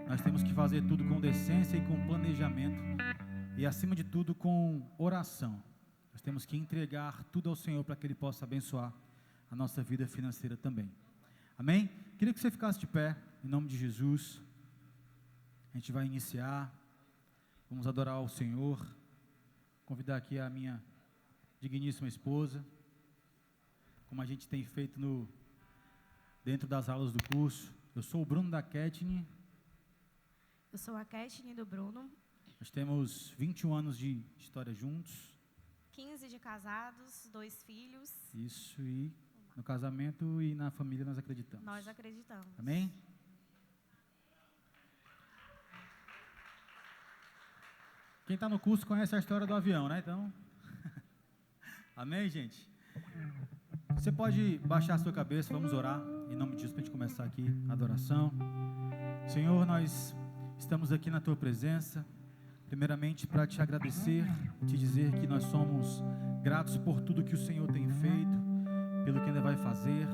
nós temos que fazer tudo com decência e com planejamento e, acima de tudo, com oração. Nós temos que entregar tudo ao Senhor para que Ele possa abençoar a nossa vida financeira também. Amém? Queria que você ficasse de pé, em nome de Jesus. A gente vai iniciar, vamos adorar ao Senhor, convidar aqui a minha digníssima esposa, como a gente tem feito dentro das aulas do curso. Eu sou o Bruno da Ketne. Eu sou a Ketne do Bruno. Nós temos 21 anos de história juntos. 15 de casados, 2 filhos. Isso, e no casamento e na família nós acreditamos. Nós acreditamos. Amém? Quem está no curso conhece a história do avião, né? Então, amém, gente? Você pode baixar a sua cabeça, vamos orar, em nome de Jesus, para a gente começar aqui a adoração. Senhor, nós estamos aqui na Tua presença, primeiramente para Te agradecer, Te dizer que nós somos gratos por tudo que o Senhor tem feito, pelo que ainda vai fazer.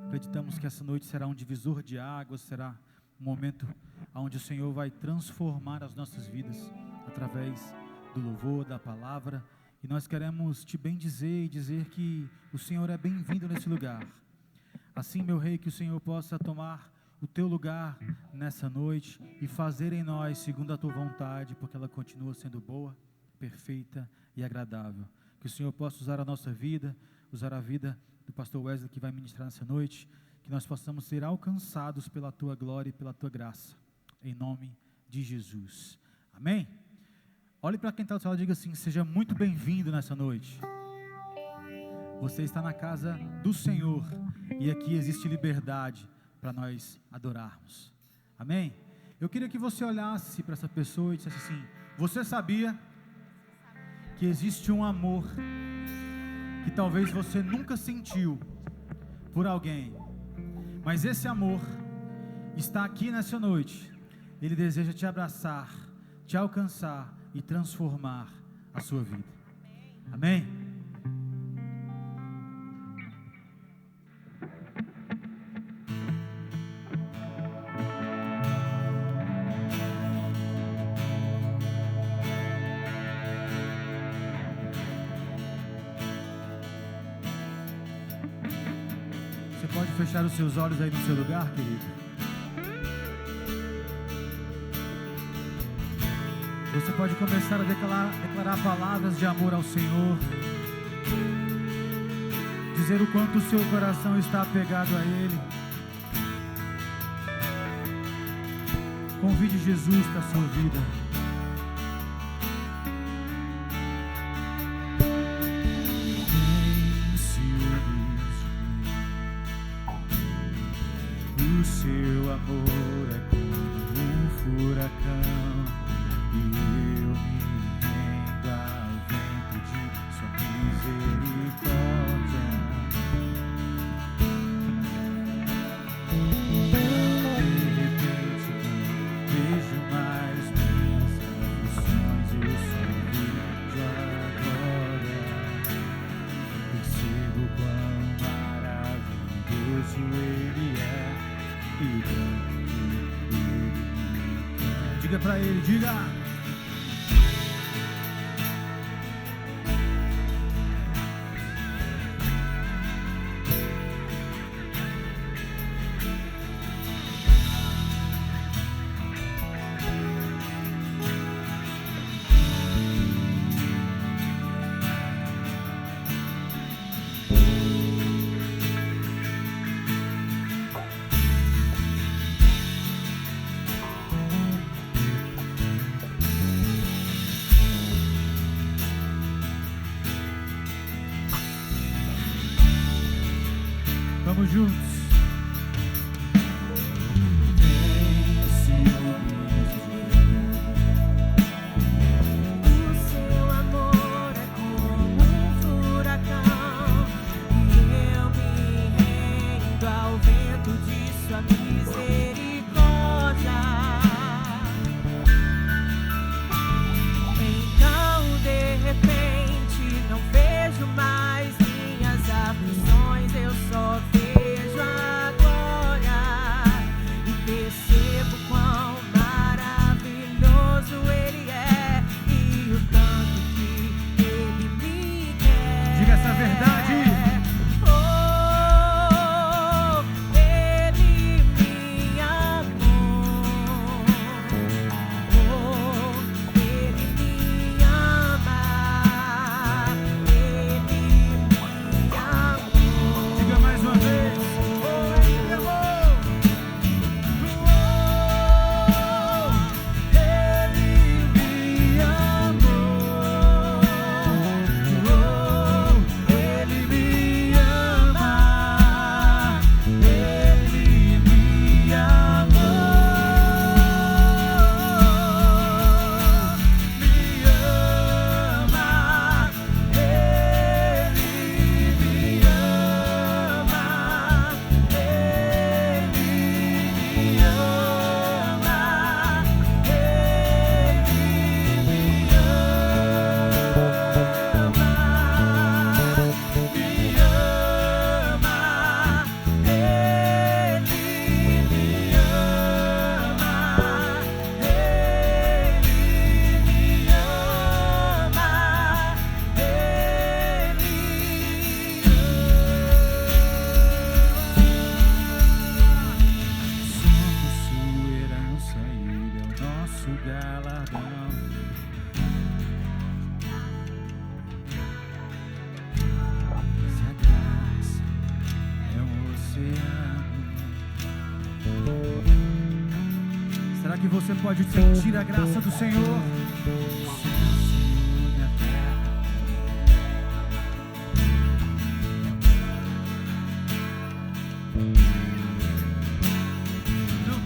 Acreditamos que essa noite será um divisor de águas, será um momento onde o Senhor vai transformar as nossas vidas, através do louvor, da palavra, e nós queremos Te bendizer e dizer que o Senhor é bem-vindo nesse lugar. Assim, meu Rei, que o Senhor possa tomar o Teu lugar nessa noite e fazer em nós segundo a Tua vontade, porque ela continua sendo boa, perfeita e agradável. Que o Senhor possa usar a nossa vida, usar a vida do pastor Wesley que vai ministrar nessa noite, que nós possamos ser alcançados pela Tua glória e pela Tua graça, em nome de Jesus. Amém? Olhe para quem está do seu lado e diga assim: seja muito bem-vindo nessa noite. Você está na casa do Senhor e aqui existe liberdade para nós adorarmos. Amém? Eu queria que você olhasse para essa pessoa e dissesse assim: você sabia que existe um amor que talvez você nunca sentiu por alguém, mas esse amor está aqui nessa noite. Ele deseja te abraçar, te alcançar e transformar a sua vida. Amém? Você pode fechar os seus olhos aí no seu lugar, querido? Você pode começar a declarar palavras de amor ao Senhor, dizer o quanto o seu coração está apegado a Ele. Convide Jesus para a sua vida. O seu amor é como um furacão. E eu me rendo ao vento de sua misericórdia. De repente não vejo mais minhas aflições, eu só vejo agora. Percebo quão maravilhoso Ele é e o tanto que Ele me quer. Diga pra Ele, diga! Vamos juntos. Mais minhas aflições, eu só vejo nosso galardão. Se a graça é um oceano, será que você pode sentir a graça do Senhor? Não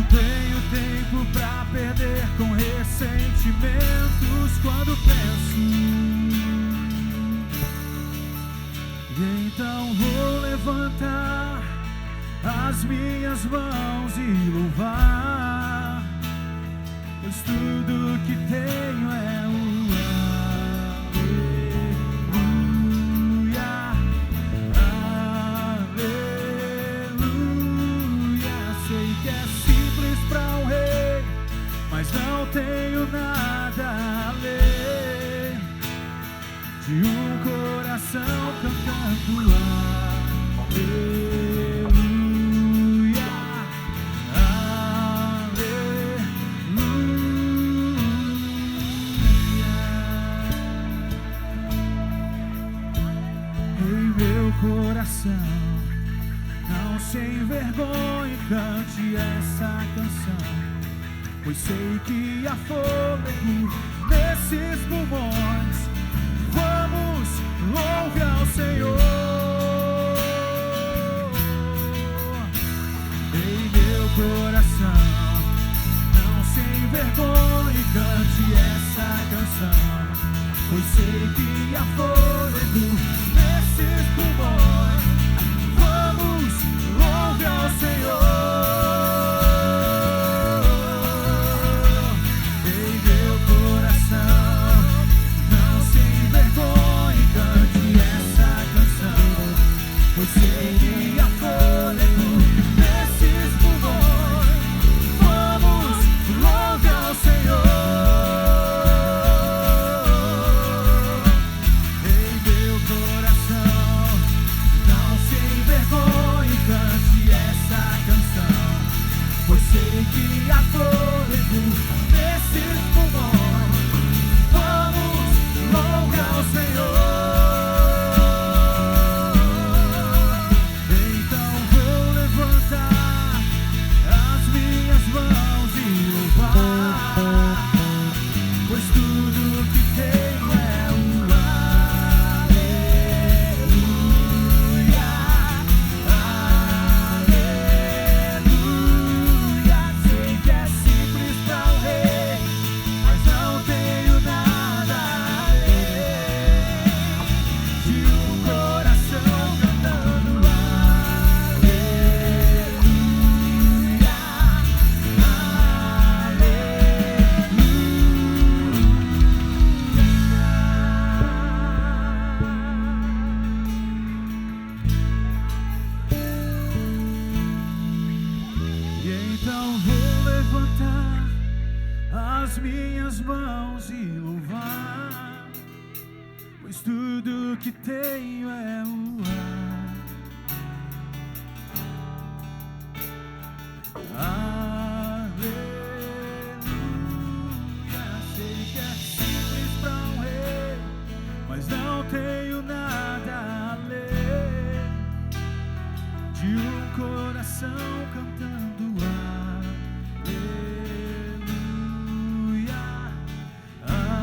tenho tempo pra perder com ressentimentos quando penso. E então vou levantar as minhas mãos e louvar, pois tudo que tenho é o tenho nada além de um coração cantando aleluia, aleluia. Em meu coração, não se envergonhe, cante essa canção, pois sei que há fôlego nesses pulmões. Vamos, louve ao Senhor. Em meu coração, não se envergonhe, cante essa canção, pois sei que há fôlego nesses pulmões. Vamos, louve ao Senhor. Pois sei que há fôlego nesses pulmões. Vamos, louve ao Senhor. Em meu coração, minhas mãos e louvar, pois tudo que tenho é o ar. Aleluia. Sei que é simples para um rei, mas não tenho nada além de um coração cantando aleluia, aleluia.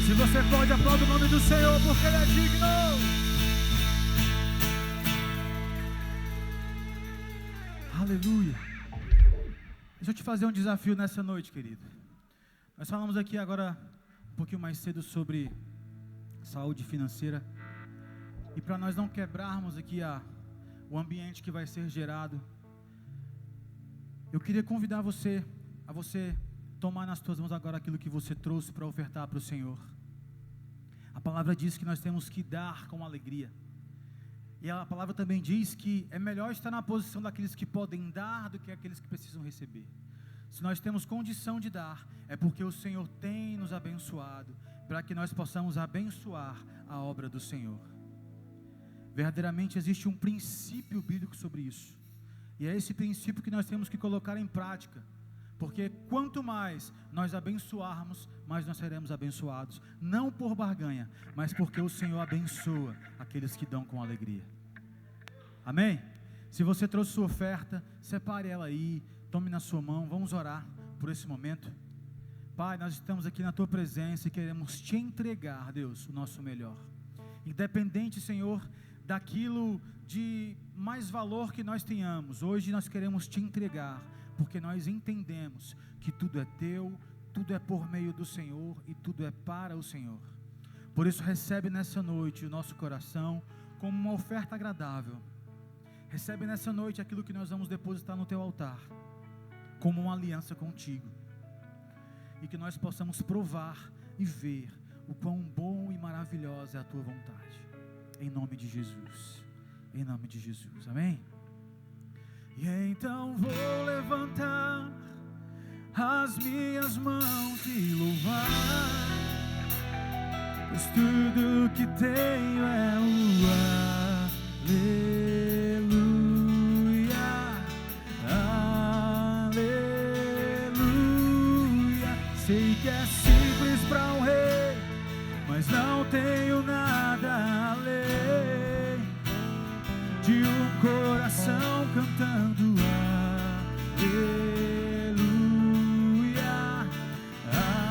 Se você pode, aplaude o nome do Senhor, porque Ele é digno. Aleluia. Deixa eu te fazer um desafio nessa noite, querido. Nós falamos aqui agora um pouquinho mais cedo sobre saúde financeira. E para nós não quebrarmos aqui o ambiente que vai ser gerado, eu queria convidar você a você tomar nas tuas mãos agora aquilo que você trouxe para ofertar para o Senhor. A palavra diz que nós temos que dar com alegria. E a palavra também diz que é melhor estar na posição daqueles que podem dar do que aqueles que precisam receber. Se nós temos condição de dar, é porque o Senhor tem nos abençoado, para que nós possamos abençoar a obra do Senhor. Verdadeiramente existe um princípio bíblico sobre isso, e é esse princípio que nós temos que colocar em prática, porque quanto mais nós abençoarmos, mais nós seremos abençoados, não por barganha, mas porque o Senhor abençoa aqueles que dão com alegria. Amém? Se você trouxe sua oferta, separe ela aí, tome na sua mão, vamos orar por esse momento. Pai, nós estamos aqui na Tua presença e queremos Te entregar, Deus, o nosso melhor. Independente, Senhor, daquilo de mais valor que nós tenhamos, hoje nós queremos Te entregar, porque nós entendemos que tudo é Teu, tudo é por meio do Senhor e tudo é para o Senhor. Por isso recebe nessa noite o nosso coração como uma oferta agradável. Recebe nessa noite aquilo que nós vamos depositar no Teu altar, como uma aliança contigo, e que nós possamos provar e ver o quão bom e maravilhosa é a Tua vontade, em nome de Jesus, em nome de Jesus, amém? E então vou levantar as minhas mãos e louvar, pois tudo que tenho é o aleluia. Sei que é simples para um rei, mas não tenho nada além de um coração cantando aleluia, aleluia.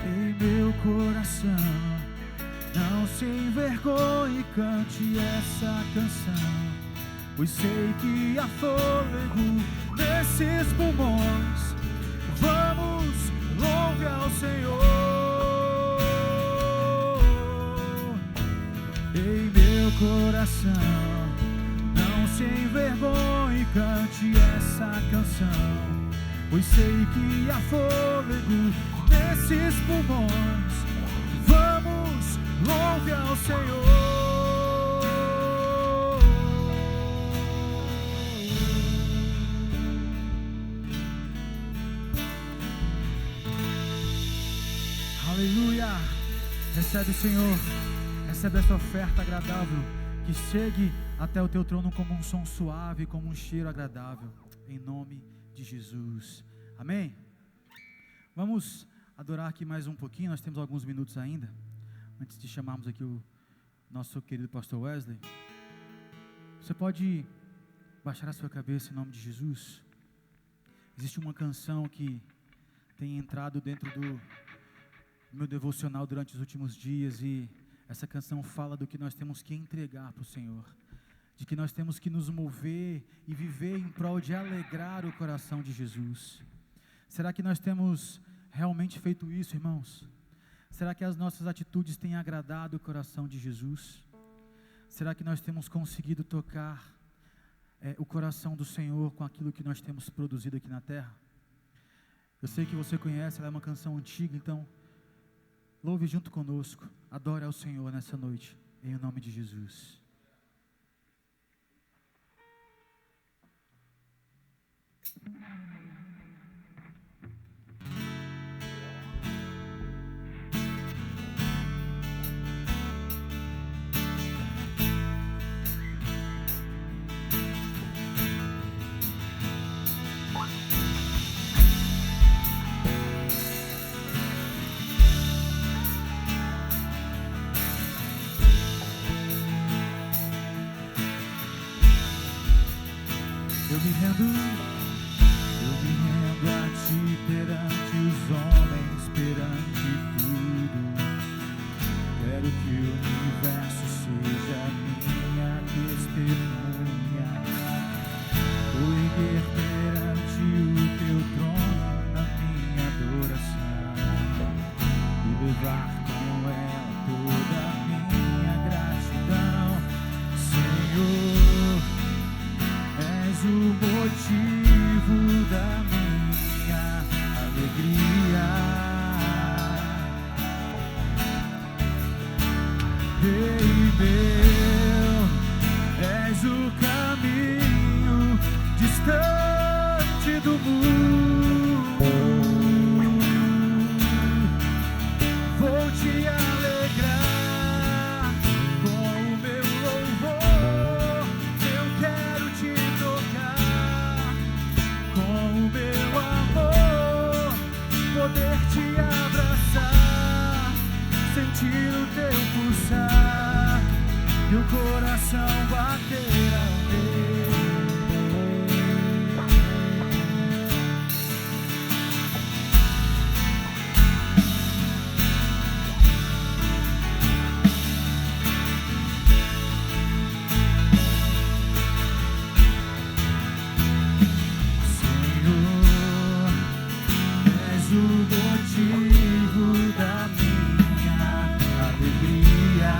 Em meu coração, não se envergonhe, cante essa canção, pois sei que há fôlego nesses pulmões. Vamos, louve ao Senhor. Em meu coração, não se envergonhe, cante essa canção, pois sei que há fôlego nesses pulmões. Vamos, louve ao Senhor. Aleluia. Recebe, Senhor, recebe essa oferta agradável, que chegue até o Teu trono como um som suave, como um cheiro agradável, em nome de Jesus, amém? Vamos adorar aqui mais um pouquinho, nós temos alguns minutos ainda, antes de chamarmos aqui o nosso querido pastor Wesley. Você pode baixar a sua cabeça em nome de Jesus. Existe uma canção que tem entrado dentro do meu devocional durante os últimos dias, e essa canção fala do que nós temos que entregar para o Senhor, de que nós temos que nos mover e viver em prol de alegrar o coração de Jesus. Será que nós temos realmente feito isso, irmãos? Será que as nossas atitudes têm agradado o coração de Jesus? Será que nós temos conseguido tocar o coração do Senhor com aquilo que nós temos produzido aqui na terra. Eu sei que você conhece, ela é uma canção antiga, então louve junto conosco, adore ao Senhor nessa noite, em nome de Jesus. Eu me rendo a ti perante os homens, perante tudo. Quero que o universo seja minha testemunha. Vou erguer perante o teu trono na minha adoração e levar com ela toda a minha gratidão, Senhor. És o motivo da minha alegria, Rei meu, és o caminho distante do mundo. Vou te alegrar com o meu louvor, eu quero te tocar com o meu amor, poder te abraçar, sentir o teu pulsar e o coração bater ao meu. Motivo da minha alegria,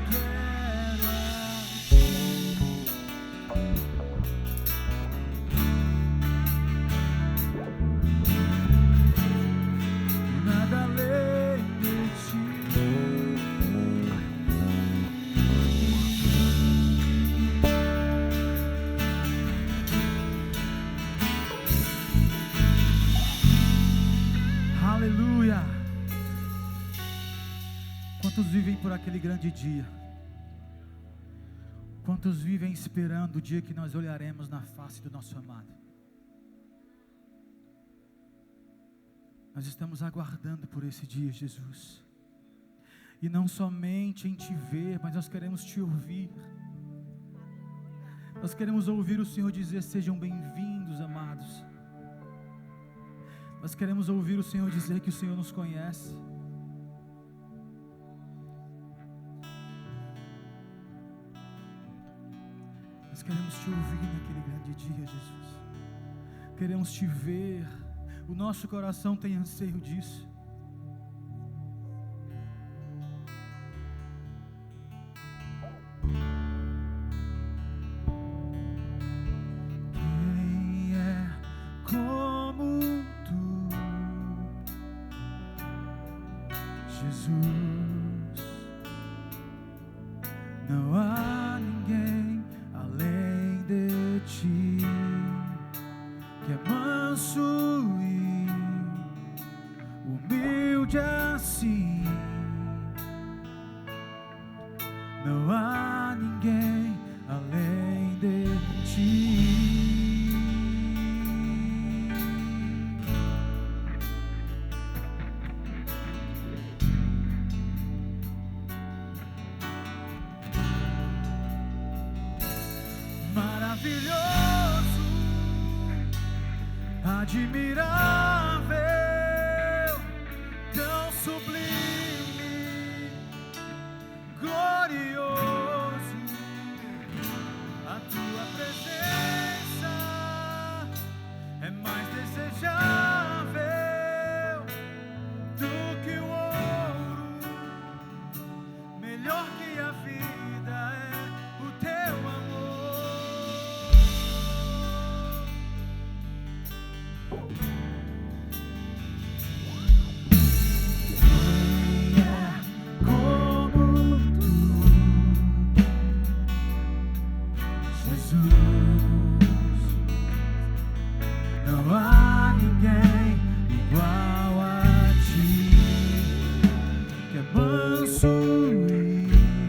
quero a ti. Nada além de ti. Aleluia. Quantos vivem por aquele grande dia? Quantos vivem esperando o dia que nós olharemos na face do nosso amado? Nós estamos aguardando por esse dia, Jesus. E não somente em te ver, mas nós queremos te ouvir. Nós queremos ouvir o Senhor dizer: sejam bem-vindos, amados. Nós queremos ouvir o Senhor dizer que o Senhor nos conhece. Nós queremos te ouvir naquele grande dia, Jesus. Queremos te ver. O nosso coração tem anseio disso. Quem é como tu, Jesus? Não há ninguém além de ti, que é manso e humilde assim. Não há ninguém além de ti. Maravilhoso, admirável, tão sublime, glorioso. A tua presença é mais desejável do que o ouro, melhor que a vida é o teu amor. Não há ninguém igual a ti, que é manso e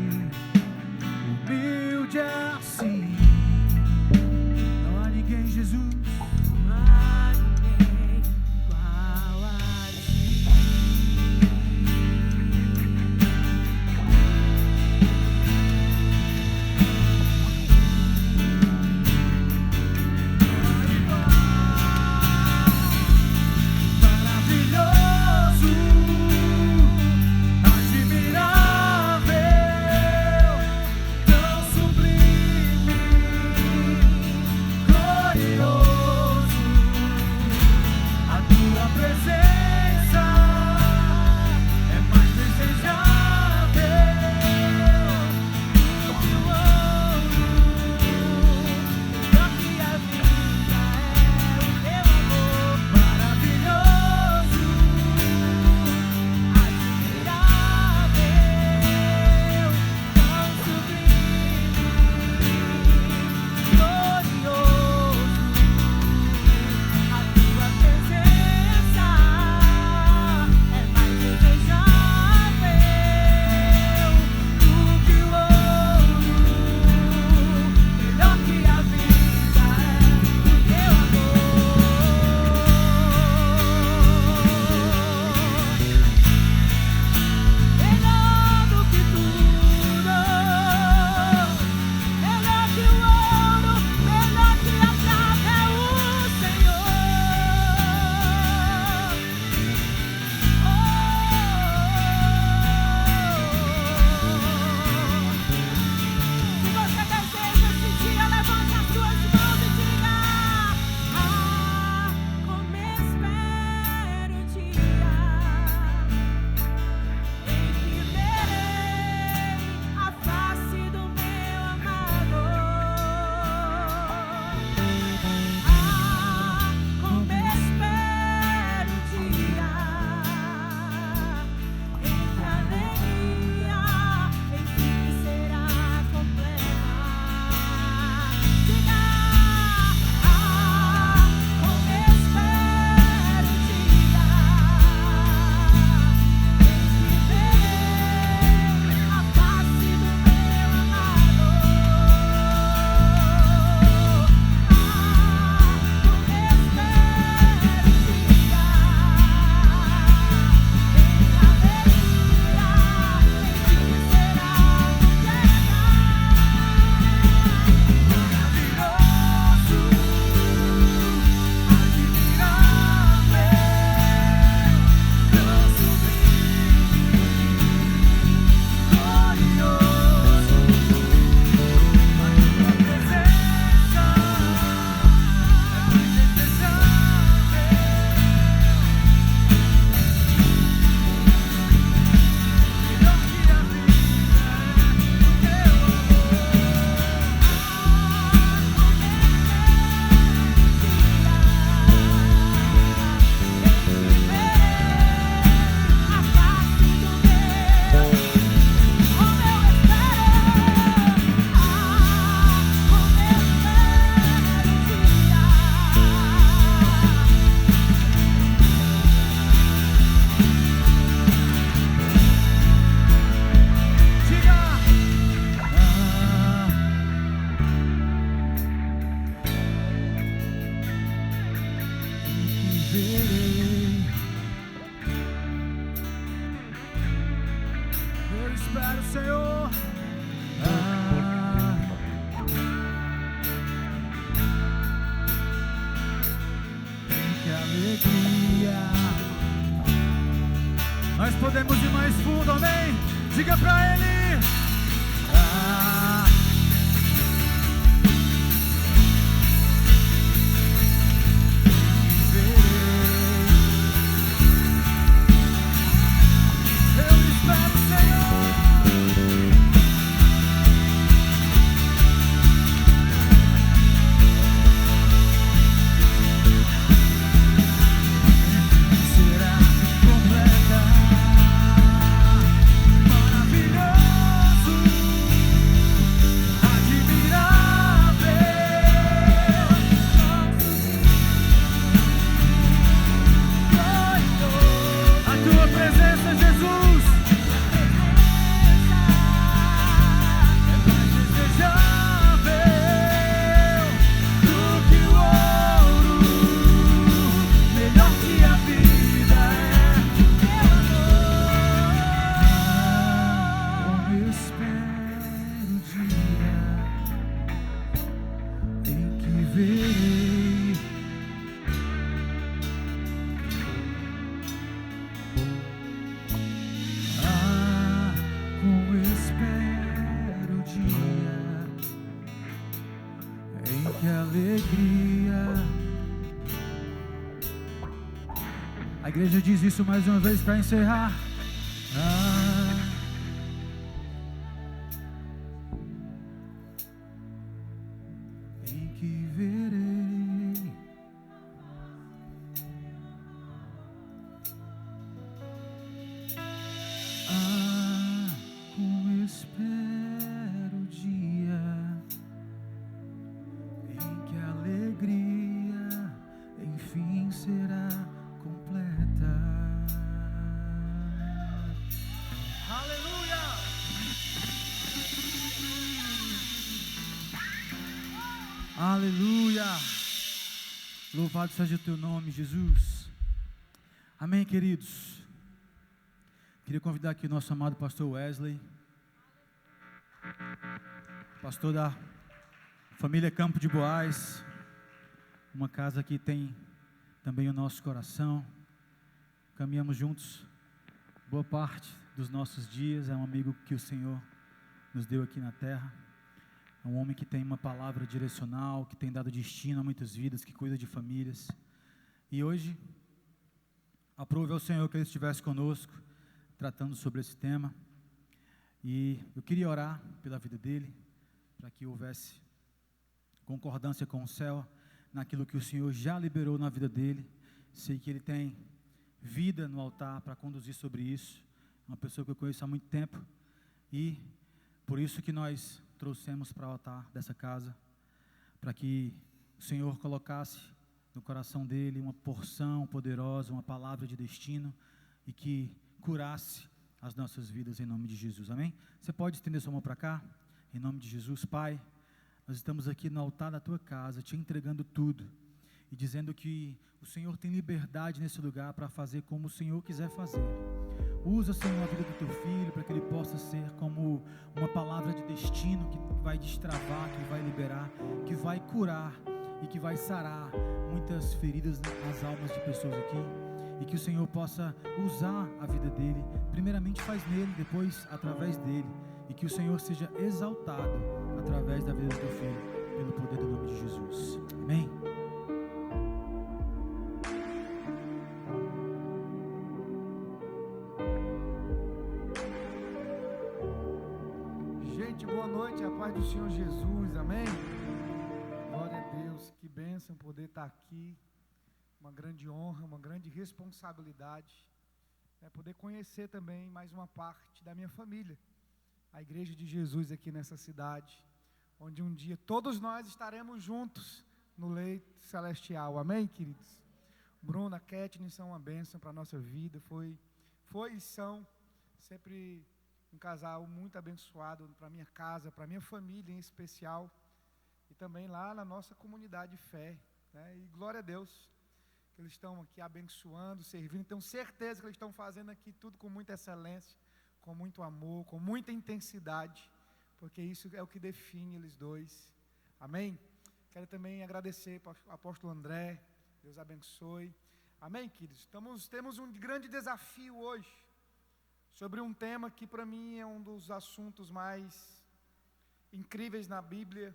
Diga pra Ele. A igreja diz isso mais uma vez para encerrar. Em que verei como espero o dia em que a alegria enfim será completa. Aleluia! Aleluia! Louvado seja o teu nome, Jesus. Amém, queridos. Queria convidar aqui o nosso amado pastor Wesley, pastor da família Campo de Boaz, uma casa que tem também o nosso coração. Caminhamos juntos boa parte dos nossos dias. É um amigo que o Senhor nos deu aqui na terra. É um homem que tem uma palavra direcional, que tem dado destino a muitas vidas, que cuida de famílias. E hoje, aprove ao Senhor que Ele estivesse conosco, tratando sobre esse tema. E eu queria orar pela vida dele, para que houvesse concordância com o céu, naquilo que o Senhor já liberou na vida dele. Sei que ele tem vida no altar para conduzir sobre isso. Uma pessoa que eu conheço há muito tempo. E por isso que nós trouxemos para o altar dessa casa, para que o Senhor colocasse no coração dele uma porção poderosa, uma palavra de destino, e que curasse as nossas vidas em nome de Jesus. Amém? Você pode estender sua mão para cá? Em nome de Jesus. Pai, nós estamos aqui no altar da tua casa, te entregando tudo e dizendo que o Senhor tem liberdade nesse lugar para fazer como o Senhor quiser fazer. Usa, Senhor, a vida do teu filho para que ele possa ser como uma palavra de destino que vai destravar, que vai liberar, que vai curar e que vai sarar muitas feridas nas almas de pessoas aqui. E que o Senhor possa usar a vida dele, primeiramente faz nele, depois através dele. E que o Senhor seja exaltado através da vida do teu filho, pelo poder do nome de Jesus. Amém? Gente, boa noite, a paz do Senhor Jesus, amém? Glória a Deus, que bênção poder estar aqui. Uma grande honra, uma grande responsabilidade, poder conhecer também mais uma parte da minha família, a Igreja de Jesus aqui nessa cidade, onde um dia todos nós estaremos juntos no leito celestial, amém, queridos? Bruna, Ketne são uma bênção para a nossa vida, foi e são sempre um casal muito abençoado para a minha casa, para a minha família em especial, e também lá na nossa comunidade de fé, e glória a Deus, que eles estão aqui abençoando, servindo. Tenho certeza que eles estão fazendo aqui tudo com muita excelência, com muito amor, com muita intensidade, porque isso é o que define eles dois, amém? Quero também agradecer para o apóstolo André, Deus abençoe, amém, queridos? Temos um grande desafio hoje, sobre um tema que para mim é um dos assuntos mais incríveis na Bíblia,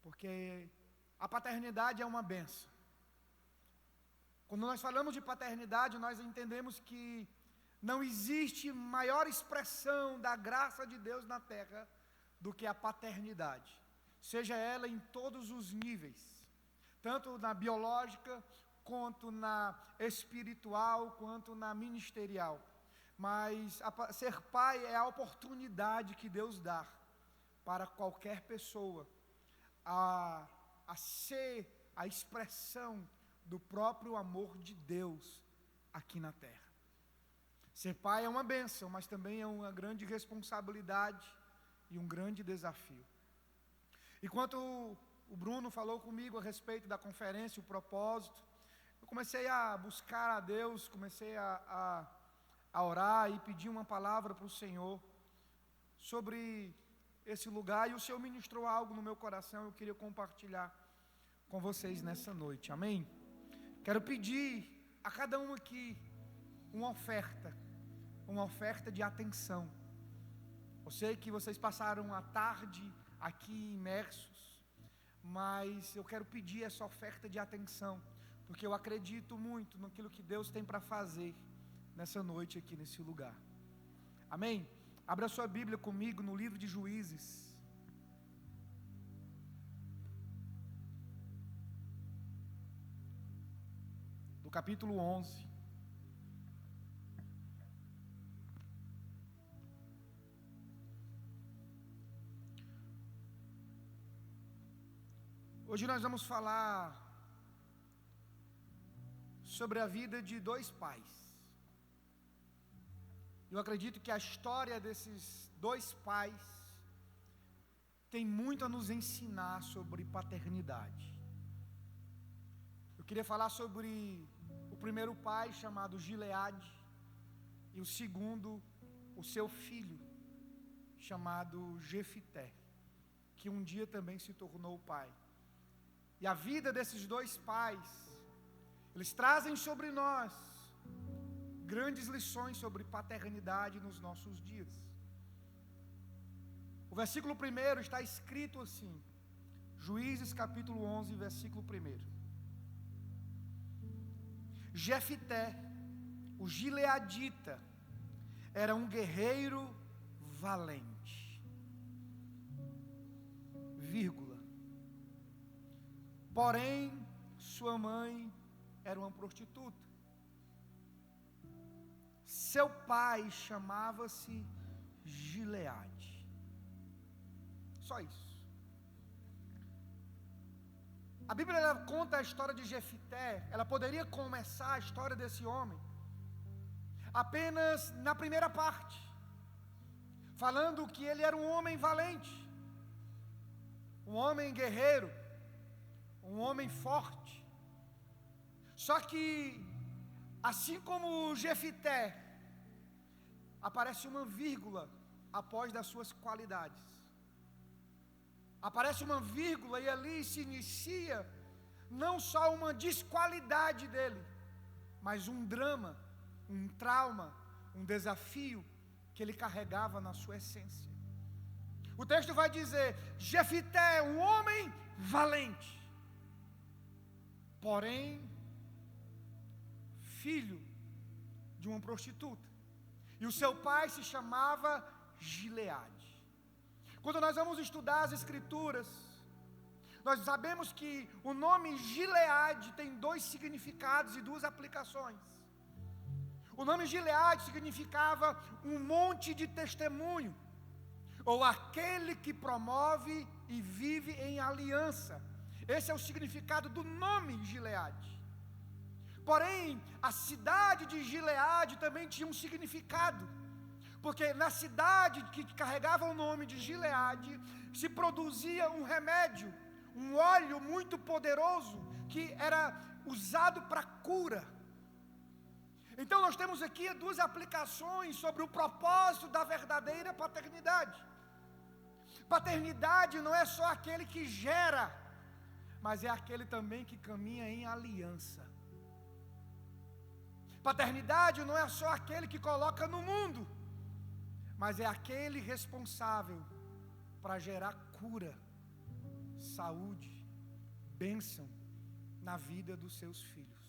porque a paternidade é uma bênção. Quando nós falamos de paternidade, nós entendemos que não existe maior expressão da graça de Deus na terra do que a paternidade, seja ela em todos os níveis, tanto na biológica, quanto na espiritual, quanto na ministerial. Mas ser pai é a oportunidade que Deus dá para qualquer pessoa a ser a expressão do próprio amor de Deus aqui na terra. Ser pai é uma bênção, mas também é uma grande responsabilidade e um grande desafio. Enquanto o Bruno falou comigo a respeito da conferência, o propósito, eu comecei a buscar a Deus, comecei a orar e pedir uma palavra para o Senhor sobre esse lugar, e o Senhor ministrou algo no meu coração, eu queria compartilhar com vocês nessa noite, amém? Quero pedir a cada um aqui uma oferta de atenção. Eu sei que vocês passaram a tarde aqui imersos, mas eu quero pedir essa oferta de atenção, porque eu acredito muito naquilo que Deus tem para fazer nessa noite aqui nesse lugar, amém? Abra sua Bíblia comigo no livro de Juízes, do capítulo 11. Hoje nós vamos falar sobre a vida de dois pais. Eu acredito que a história desses dois pais tem muito a nos ensinar sobre paternidade. Eu queria falar sobre o primeiro pai, chamado Gileade, e o segundo, o seu filho, chamado Jefité, que um dia também se tornou pai. E a vida desses dois pais, eles trazem sobre nós grandes lições sobre paternidade nos nossos dias. O versículo 1 está escrito assim, Juízes capítulo 11, versículo 1. Jefité, o gileadita, era um guerreiro valente, vírgula. Porém, sua mãe era uma prostituta. Seu pai chamava-se Gileade. Só isso. A Bíblia ela conta a história de Jefité. Ela poderia começar a história desse homem apenas na primeira parte, falando que ele era um homem valente, um homem guerreiro, um homem forte. Só que, assim como Jefité, aparece uma vírgula após das suas qualidades. Aparece uma vírgula e ali se inicia não só uma desqualidade dele, mas um drama, um trauma, um desafio que ele carregava na sua essência. O texto vai dizer: Jefité é um homem valente, porém filho de uma prostituta, e o seu pai se chamava Gileade. Quando nós vamos estudar as escrituras, nós sabemos que o nome Gileade tem dois significados e duas aplicações. O nome Gileade significava um monte de testemunho, ou aquele que promove e vive em aliança. Esse é o significado do nome Gileade. Porém, a cidade de Gileade também tinha um significado, porque na cidade que carregava o nome de Gileade se produzia um remédio, um óleo muito poderoso que era usado para cura. Então nós temos aqui duas aplicações sobre o propósito da verdadeira paternidade. Paternidade não é só aquele que gera, mas é aquele também que caminha em aliança. Paternidade não é só aquele que coloca no mundo, mas é aquele responsável para gerar cura, saúde, bênção na vida dos seus filhos.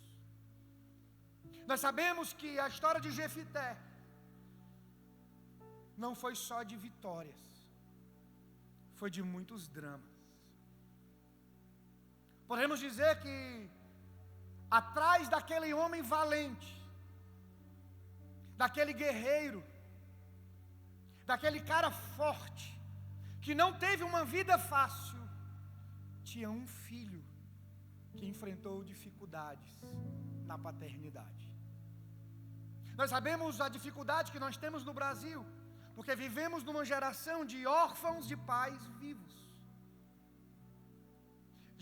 Nós sabemos que a história de Jefité não foi só de vitórias, foi de muitos dramas. Podemos dizer que atrás daquele homem valente, daquele guerreiro, daquele cara forte, que não teve uma vida fácil, tinha um filho que enfrentou dificuldades na paternidade. Nós sabemos a dificuldade que nós temos no Brasil, porque vivemos numa geração de órfãos de pais vivos.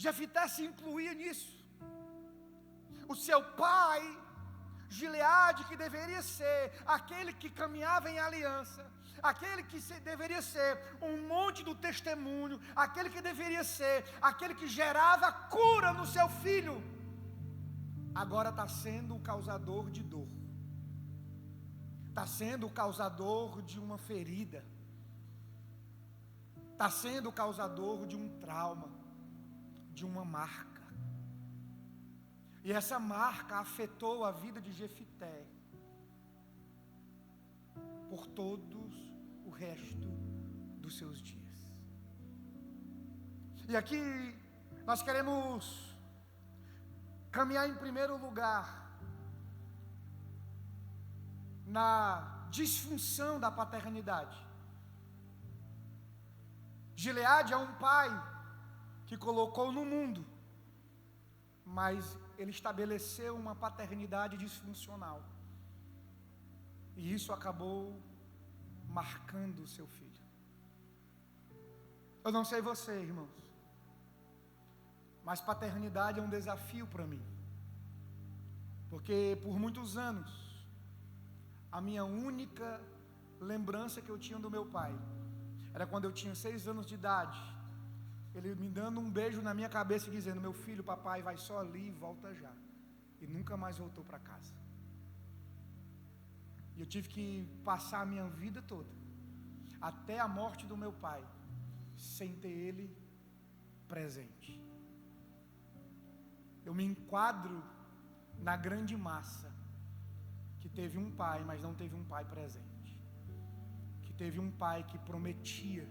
Jefité se incluía nisso. O seu pai, Gileade, que deveria ser aquele que caminhava em aliança, aquele que deveria ser um monte do testemunho, aquele que deveria ser aquele que gerava cura no seu filho, agora está sendo o causador de dor, está sendo o causador de uma ferida, está sendo o causador de um trauma, de uma marca. E essa marca afetou a vida de Jefité por todos o resto dos seus dias. E aqui nós queremos caminhar em primeiro lugar na disfunção da paternidade. Gileade é um pai que colocou no mundo, mas ele estabeleceu uma paternidade disfuncional. E isso acabou marcando o seu filho. Eu não sei você, irmãos, mas paternidade é um desafio para mim. Porque por muitos anos, a minha única lembrança que eu tinha do meu pai era quando eu tinha 6 anos de idade, ele me dando um beijo na minha cabeça e dizendo: meu filho, papai vai só ali e volta já. E nunca mais voltou para casa. E eu tive que passar a minha vida toda, até a morte do meu pai, sem ter ele presente. Eu me enquadro na grande massa que teve um pai, mas não teve um pai presente, que teve um pai que prometia,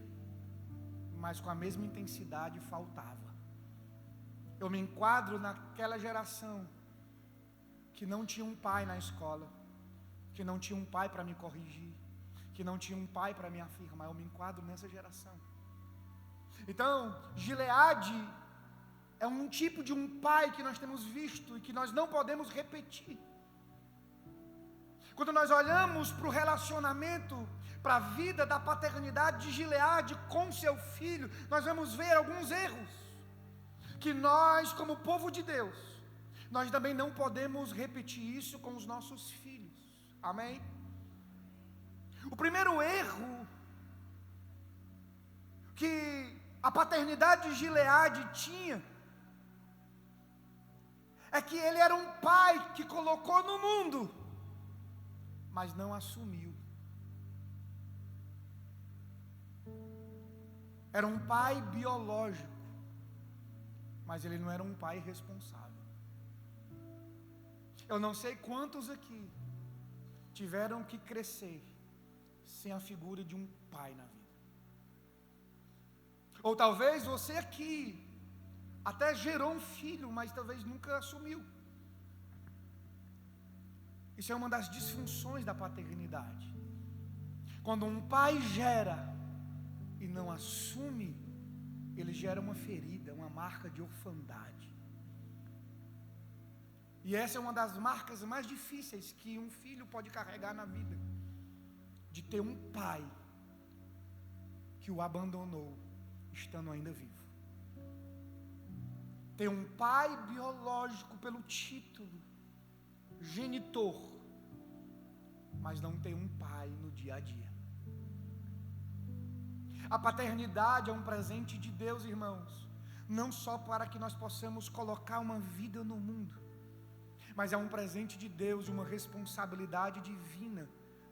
mas com a mesma intensidade faltava. Eu me enquadro naquela geração que não tinha um pai na escola, que não tinha um pai para me corrigir, que não tinha um pai para me afirmar. Eu me enquadro nessa geração. Então, Gileade é um tipo de um pai que nós temos visto e que nós não podemos repetir. Quando nós olhamos para o relacionamento, para a vida da paternidade de Gileade com seu filho, nós vamos ver alguns erros que nós, como povo de Deus, nós também não podemos repetir isso com os nossos filhos. Amém? O primeiro erro que a paternidade de Gileade tinha é que ele era um pai que colocou no mundo, mas não assumiu. Era um pai biológico, mas ele não era um pai responsável. Eu não sei quantos aqui tiveram que crescer sem a figura de um pai na vida. Ou talvez você aqui até gerou um filho, mas talvez nunca assumiu. Isso é uma das disfunções da paternidade. Quando um pai gera e não assume, ele gera uma ferida, uma marca de orfandade. E essa é uma das marcas mais difíceis que um filho pode carregar na vida, de ter um pai que o abandonou estando ainda vivo. Ter um pai biológico pelo título, genitor, mas não ter um pai no dia a dia. A paternidade é um presente de Deus, irmãos, não só para que nós possamos colocar uma vida no mundo, mas é um presente de Deus, uma responsabilidade divina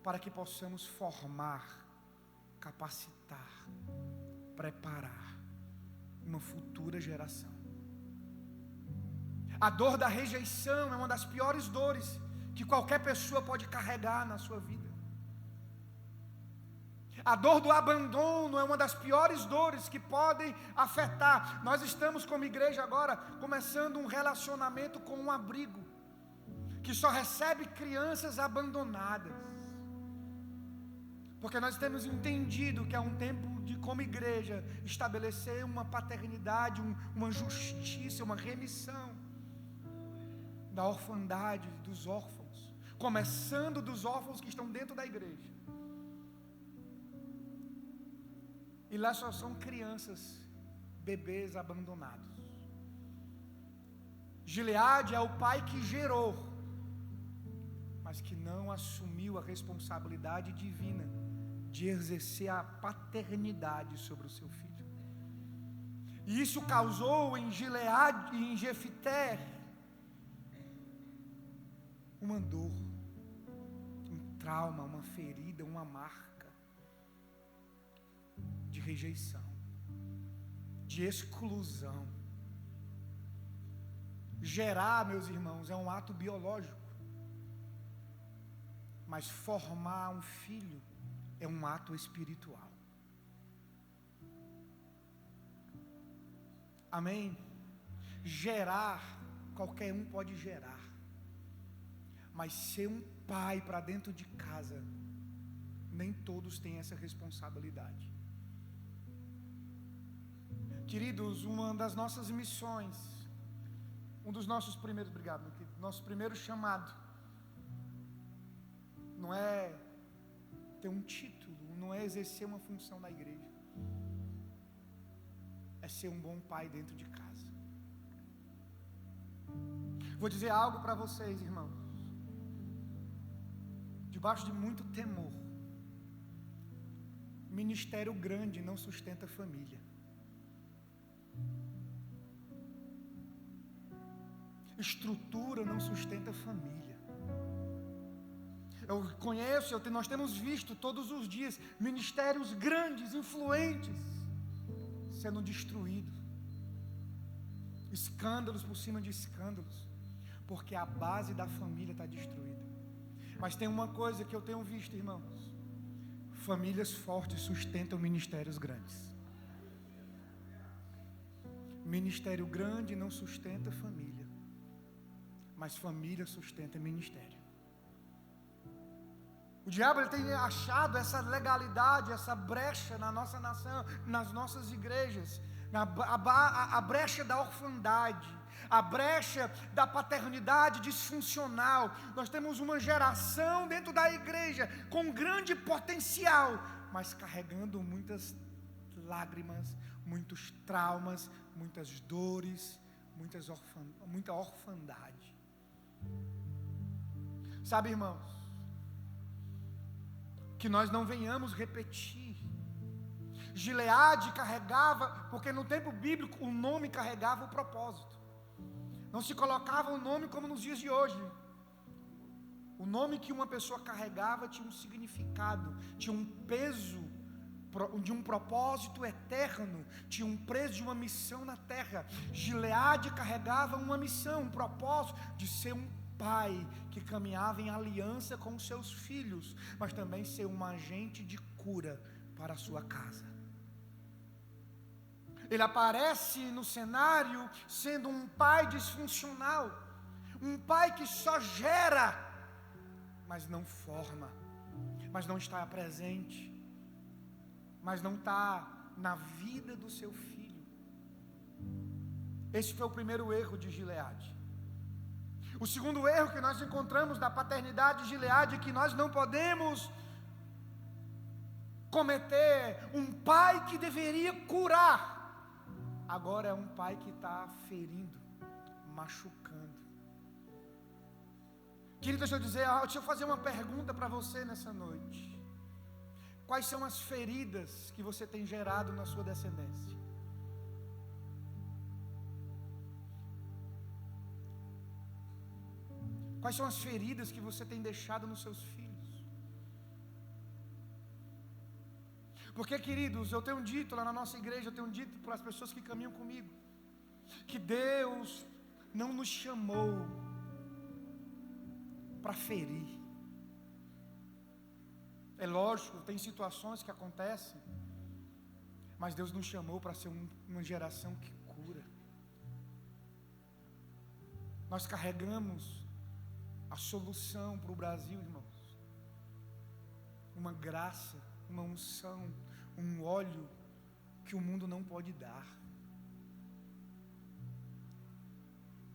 para que possamos formar capacitar, preparar uma futura geração. A dor da rejeição é uma das piores dores que qualquer pessoa pode carregar na sua vida. A dor do abandono é uma das piores dores que podem afetar. Nós estamos como igreja agora começando um relacionamento com um abrigo que só recebe crianças abandonadas. Porque nós temos entendido que é um tempo de, como igreja, estabelecer uma paternidade, uma justiça, uma remissão da orfandade, dos órfãos, começando dos órfãos que estão dentro da igreja. E lá só são crianças, bebês abandonados. Gileade é o pai que gerou, mas que não assumiu a responsabilidade divina de exercer a paternidade sobre o seu filho. E isso causou em Gileade e em Jefité uma dor, um trauma, uma ferida, uma marca de rejeição, de exclusão. Gerar, meus irmãos, é um ato biológico, mas formar um filho é um ato espiritual. Amém? Gerar, qualquer um pode gerar, mas ser um pai para dentro de casa, nem todos têm essa responsabilidade. Queridos, uma das nossas missões, um dos nossos primeiros, obrigado, meu querido, nosso primeiro chamado, não é ter um título, não é exercer uma função na igreja, é ser um bom pai dentro de casa. Vou dizer algo para vocês, irmãos, debaixo de muito temor, ministério grande não sustenta família. Estrutura não sustenta família. Eu conheço, nós temos visto todos os dias ministérios grandes, influentes, sendo destruídos, escândalos por cima de escândalos, porque a base da família está destruída. Mas tem uma coisa que eu tenho visto, irmãos: famílias fortes sustentam ministérios grandes. Ministério grande não sustenta família, mas família sustenta ministério. O diabo ele tem achado essa legalidade, essa brecha na nossa nação, nas nossas igrejas, a brecha da orfandade, a brecha da paternidade disfuncional. Nós temos uma geração dentro da igreja com grande potencial, mas carregando muitas lágrimas, muitos traumas, muitas dores, muita orfandade. Sabe, irmãos, que nós não venhamos repetir. Gileade carregava, porque no tempo bíblico o nome carregava o propósito. Não se colocava o nome como nos dias de hoje. O nome que uma pessoa carregava tinha um significado, tinha um peso de um propósito eterno, tinha um peso de uma missão na terra. Gileade carregava uma missão, um propósito de ser um pai que caminhava em aliança com os seus filhos, mas também ser um agente de cura para a sua casa. Ele aparece no cenário sendo um pai disfuncional, um pai que só gera, mas não forma, mas não está presente, mas não está na vida do seu filho. Esse foi o primeiro erro de Gileade. O segundo erro que nós encontramos da paternidade de Gileade é que nós não podemos cometer. Um pai que deveria curar, agora é um pai que está ferindo, machucando. Querido, deixa eu fazer uma pergunta para você nessa noite. Quais são as feridas que você tem gerado na sua descendência? Quais são as feridas que você tem deixado nos seus filhos? Porque, queridos, eu tenho dito lá na nossa igreja, eu tenho dito para as pessoas que caminham comigo, que Deus não nos chamou para ferir. É lógico, tem situações que acontecem, mas Deus nos chamou para ser uma geração que cura. Nós carregamos a solução para o Brasil, irmãos. Uma graça, uma unção, um óleo que o mundo não pode dar.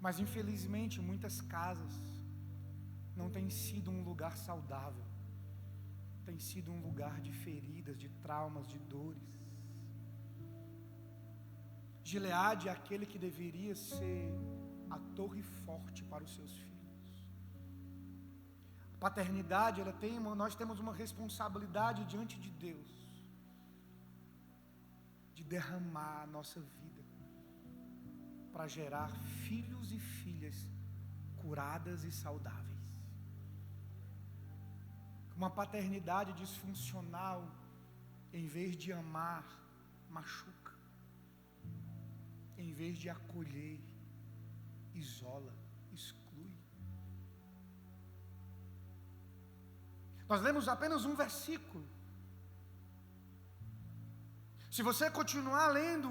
Mas infelizmente muitas casas não têm sido um lugar saudável. Tem sido um lugar de feridas, de traumas, de dores. Gileade é aquele que deveria ser a torre forte para os seus filhos. A paternidade, nós temos uma responsabilidade diante de Deus, de derramar a nossa vida, para gerar filhos e filhas curadas e saudáveis. Uma paternidade disfuncional, em vez de amar, machuca. Em vez de acolher, isola, exclui. Nós lemos apenas um versículo. Se você continuar lendo,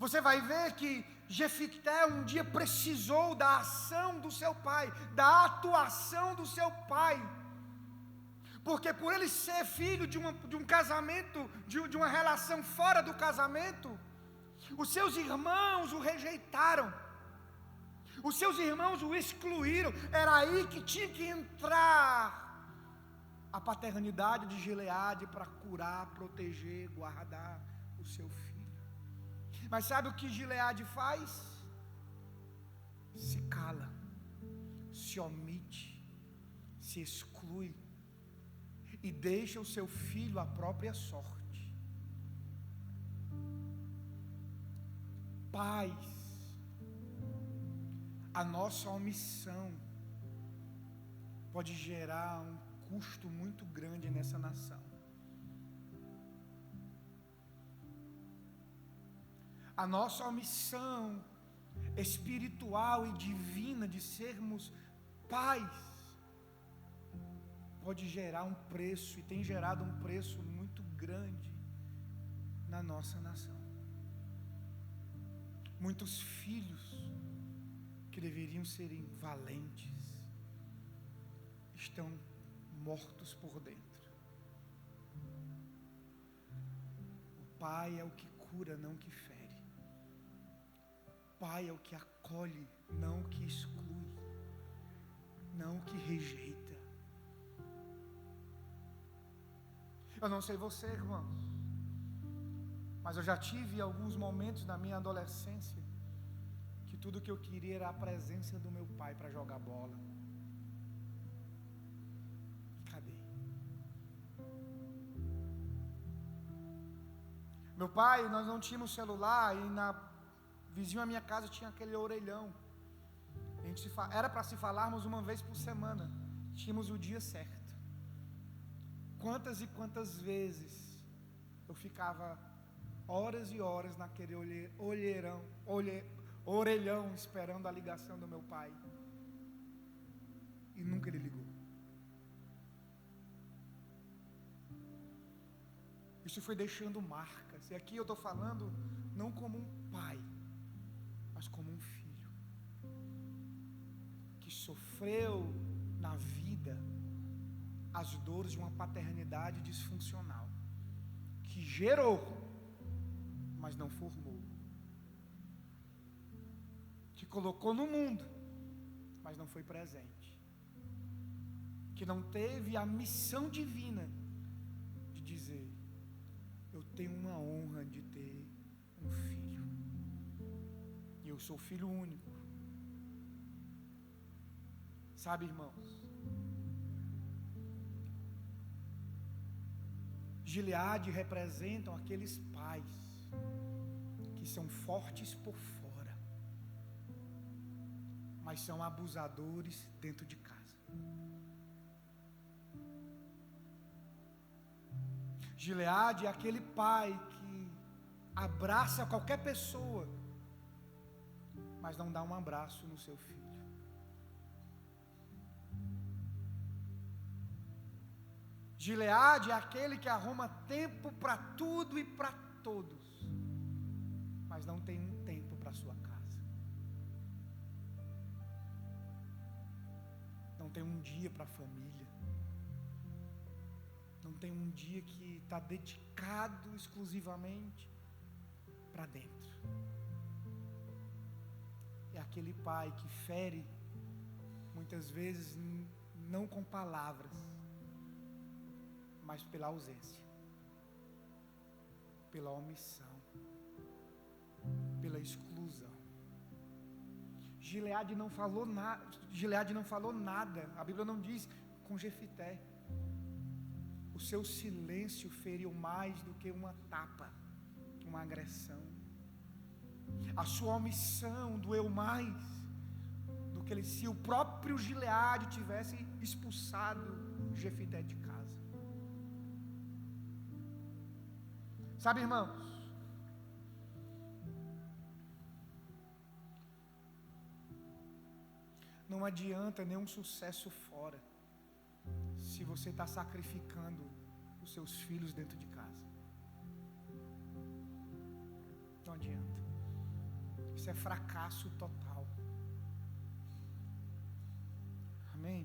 você vai ver que Jefité um dia precisou da ação do seu pai, da atuação do seu pai, porque por ele ser filho de um casamento, de uma relação fora do casamento, os seus irmãos o rejeitaram, os seus irmãos o excluíram. Era aí que tinha que entrar a paternidade de Gileade para curar, proteger, guardar o seu filho. Mas sabe o que Gileade faz? Se cala, se omite, se exclui e deixa o seu filho à própria sorte. Pais, a nossa omissão pode gerar um custo muito grande nessa nação. A nossa omissão espiritual e divina de sermos pais pode gerar um preço, e tem gerado um preço muito grande na nossa nação. Muitos filhos que deveriam serem valentes estão mortos por dentro. O pai é o que cura, não o que fere. Pai é o que acolhe, não o que exclui, não o que rejeita. Eu não sei você, irmãos, mas eu já tive alguns momentos na minha adolescência que tudo que eu queria era a presença do meu pai para jogar bola. Cadê? Meu pai, nós não tínhamos celular e vizinho à minha casa tinha aquele orelhão. Era para se falarmos uma vez por semana. Tínhamos o dia certo. Quantas e quantas vezes eu ficava horas e horas naquele orelhão esperando a ligação do meu pai. E nunca ele ligou. Isso foi deixando marcas. E aqui eu estou falando não como um pai, mas como um filho que sofreu na vida as dores de uma paternidade disfuncional, que gerou, mas não formou, que colocou no mundo, mas não foi presente, que não teve a missão divina de dizer: eu tenho uma honra de ter um filho, e eu sou filho único. Sabe, irmãos, Gileade representam aqueles pais que são fortes por fora, mas são abusadores dentro de casa. Gileade é aquele pai que abraça qualquer pessoa, mas não dá um abraço no seu filho. Gileade é aquele que arruma tempo para tudo e para todos, mas não tem um tempo para sua casa. Não tem um dia para a família. Não tem um dia que está dedicado exclusivamente para dentro. É aquele pai que fere, muitas vezes, não com palavras, mas pela ausência, pela omissão, pela exclusão. Gileade não falou nada. A Bíblia não diz com Jefité. O seu silêncio feriu mais do que uma tapa, uma agressão. A sua omissão doeu mais do que se o próprio Gileade tivesse expulsado Jefité de casa. Sabe, irmãos, não adianta nenhum sucesso fora, se você está sacrificando os seus filhos dentro de casa. Não adianta. Isso é fracasso total. Amém?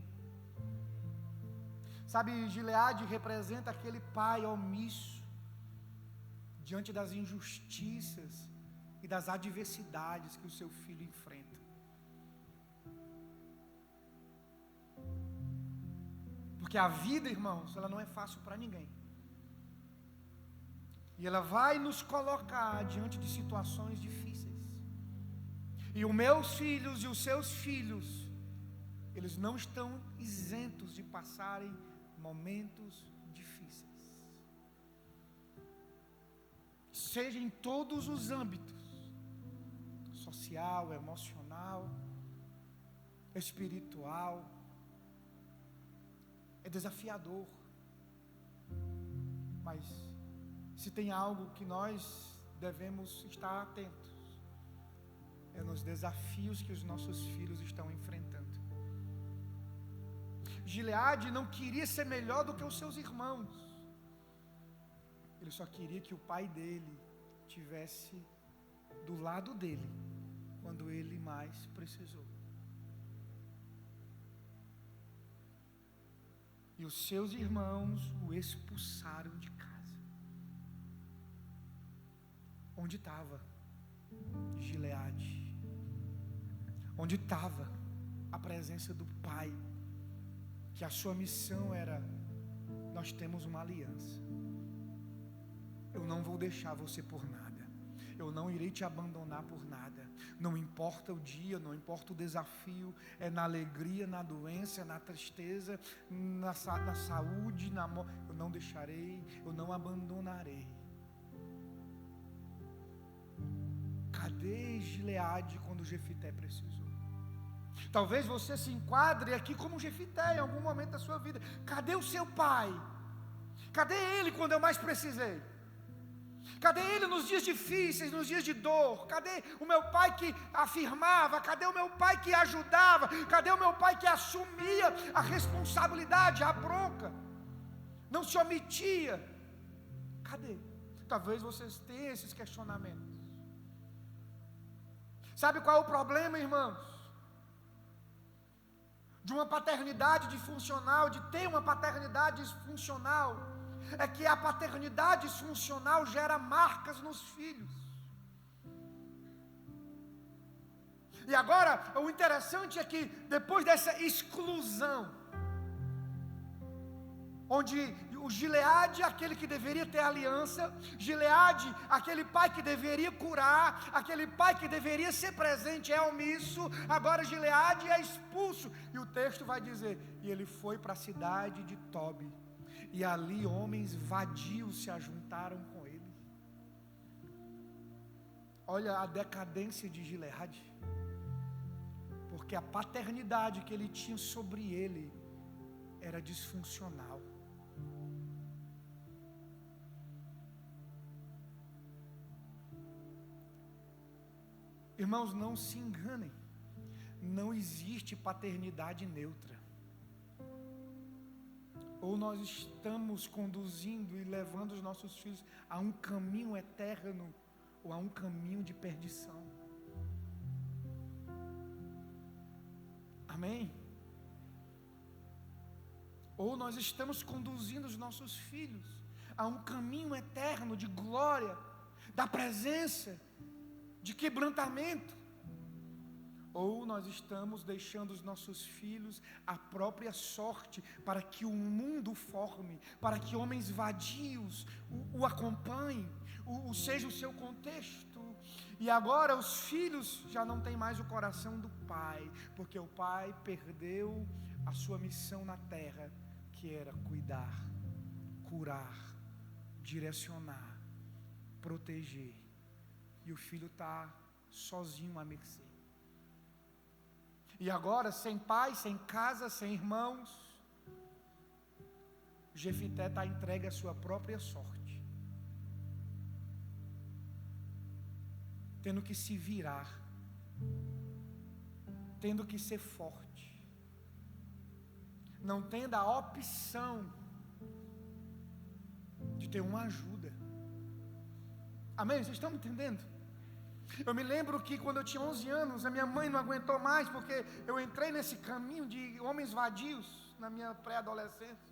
Sabe, Gileade representa aquele pai omisso diante das injustiças e das adversidades que o seu filho enfrenta. Porque a vida, irmãos, ela não é fácil para ninguém. E ela vai nos colocar diante de situações difíceis. E os meus filhos e os seus filhos, eles não estão isentos de passarem momentos difíceis. Seja em todos os âmbitos, social, emocional, espiritual. É desafiador. Mas se tem algo que nós devemos estar atentos, é nos desafios que os nossos filhos estão enfrentando. Gileade não queria ser melhor do que os seus irmãos. Ele só queria que o pai dele tivesse do lado dele quando ele mais precisou. E os seus irmãos o expulsaram de casa. Onde estava Gileade? Onde estava a presença do pai? Que a sua missão era: nós temos uma aliança. Eu não vou deixar você por nada. Eu não irei te abandonar por nada. Não importa o dia, não importa o desafio. É na alegria, na doença, na tristeza, na saúde, na morte. Eu não deixarei, eu não abandonarei. Cadê Gileade quando Jefité precisou? Talvez você se enquadre aqui como Jefité em algum momento da sua vida. Cadê o seu pai? Cadê ele quando eu mais precisei? Cadê ele nos dias difíceis, nos dias de dor? Cadê o meu pai que afirmava? Cadê o meu pai que ajudava? Cadê o meu pai que assumia a responsabilidade, a bronca? Não se omitia. Cadê? Talvez vocês tenham esses questionamentos. Sabe qual é o problema, irmãos? De uma paternidade disfuncional, de ter uma paternidade disfuncional, é que a paternidade disfuncional gera marcas nos filhos. E agora, o interessante é que depois dessa exclusão, onde o Gileade, aquele que deveria ter aliança, Gileade, aquele pai que deveria curar, aquele pai que deveria ser presente, é omisso, agora Gileade é expulso. E o texto vai dizer: e ele foi para a cidade de Tobi, e ali homens vadios se ajuntaram com ele. Olha a decadência de Gileade, porque a paternidade que ele tinha sobre ele era disfuncional. Irmãos, não se enganem. Não existe paternidade neutra. Ou nós estamos conduzindo e levando os nossos filhos a um caminho eterno, ou a um caminho de perdição. Amém? Ou nós estamos conduzindo os nossos filhos a um caminho eterno de glória, da presença, de quebrantamento. Ou nós estamos deixando os nossos filhos à própria sorte, para que o mundo forme, para que homens vadios o acompanhem, seja o seu contexto. E agora os filhos já não têm mais o coração do pai, porque o pai perdeu a sua missão na terra, que era cuidar, curar, direcionar, proteger. E o filho está sozinho à mercê. E agora, sem pai, sem casa, sem irmãos, Jefité está entregue à sua própria sorte, tendo que se virar, tendo que ser forte, não tendo a opção de ter uma ajuda. Amém? Vocês estão me entendendo? Eu me lembro que quando eu tinha 11 anos, a minha mãe não aguentou mais, porque eu entrei nesse caminho de homens vadios na minha pré-adolescência,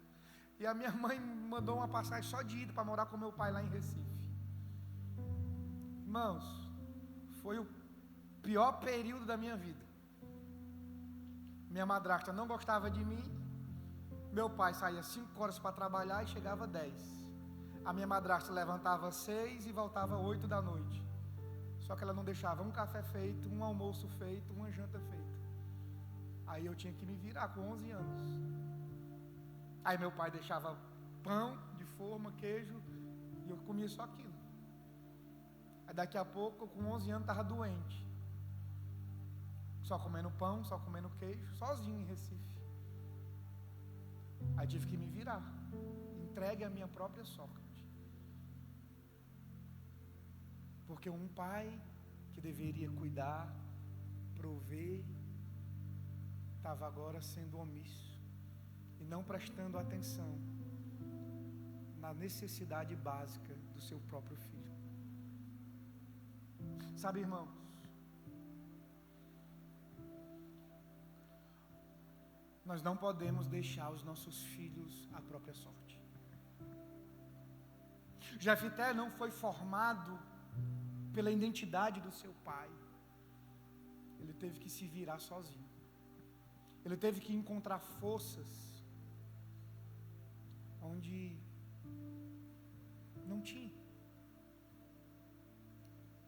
e a minha mãe me mandou uma passagem só de ida para morar com meu pai lá em Recife. Irmãos, foi o pior período da minha vida. Minha madrasta não gostava de mim. Meu pai saía 5 horas para trabalhar e chegava 10. A minha madrasta levantava 6 e voltava 8 da noite. Só que ela não deixava um café feito, um almoço feito, uma janta feita. Aí eu tinha que me virar com 11 anos. Aí meu pai deixava pão de forma, queijo, e eu comia só aquilo. Aí daqui a pouco, com 11 anos, estava doente. Só comendo pão, só comendo queijo, sozinho em Recife. Aí tive que me virar, entregue à minha própria sorte. Porque um pai que deveria cuidar, prover, estava agora sendo omisso e não prestando atenção na necessidade básica do seu próprio filho. Sabe, irmãos, nós não podemos deixar os nossos filhos à própria sorte. Jefité não foi formado pela identidade do seu pai. Ele teve que se virar sozinho. Ele teve que encontrar forças onde não tinha.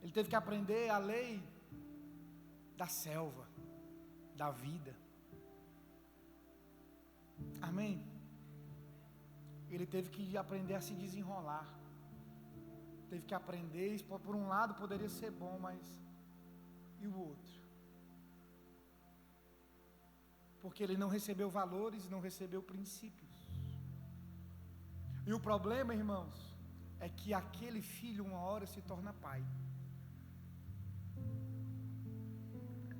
Ele teve que aprender a lei da selva, da vida. Amém? Ele teve que aprender a se desenrolar. Teve que aprender, isso por um lado poderia ser bom, mas e o outro? Porque ele não recebeu valores, não recebeu princípios. E o problema, irmãos, é que aquele filho uma hora se torna pai.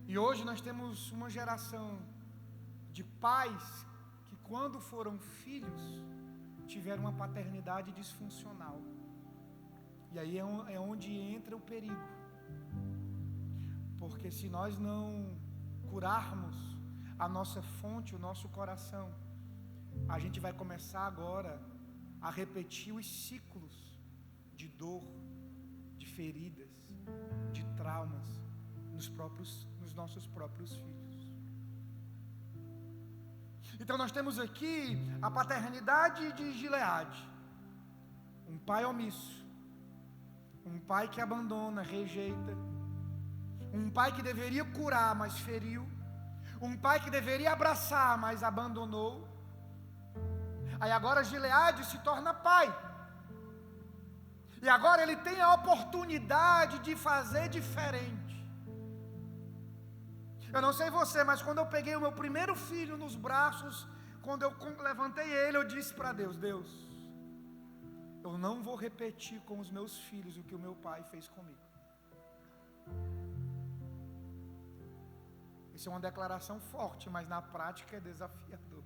E hoje nós temos uma geração de pais que, quando foram filhos, tiveram uma paternidade disfuncional. E aí é onde entra o perigo. Porque se nós não curarmos a nossa fonte, o nosso coração, a gente vai começar agora a repetir os ciclos de dor, de feridas, de traumas nos nossos próprios filhos. Então nós temos aqui a paternidade de Gileade, um pai omisso, um pai que abandona, rejeita, um pai que deveria curar, mas feriu, um pai que deveria abraçar, mas abandonou. Aí agora Gileade se torna pai, e agora ele tem a oportunidade de fazer diferente. Eu não sei você, mas quando eu peguei o meu primeiro filho nos braços, quando eu levantei ele, eu disse para Deus: Deus, eu não vou repetir com os meus filhos o que o meu pai fez comigo. Isso é uma declaração forte, mas na prática é desafiador.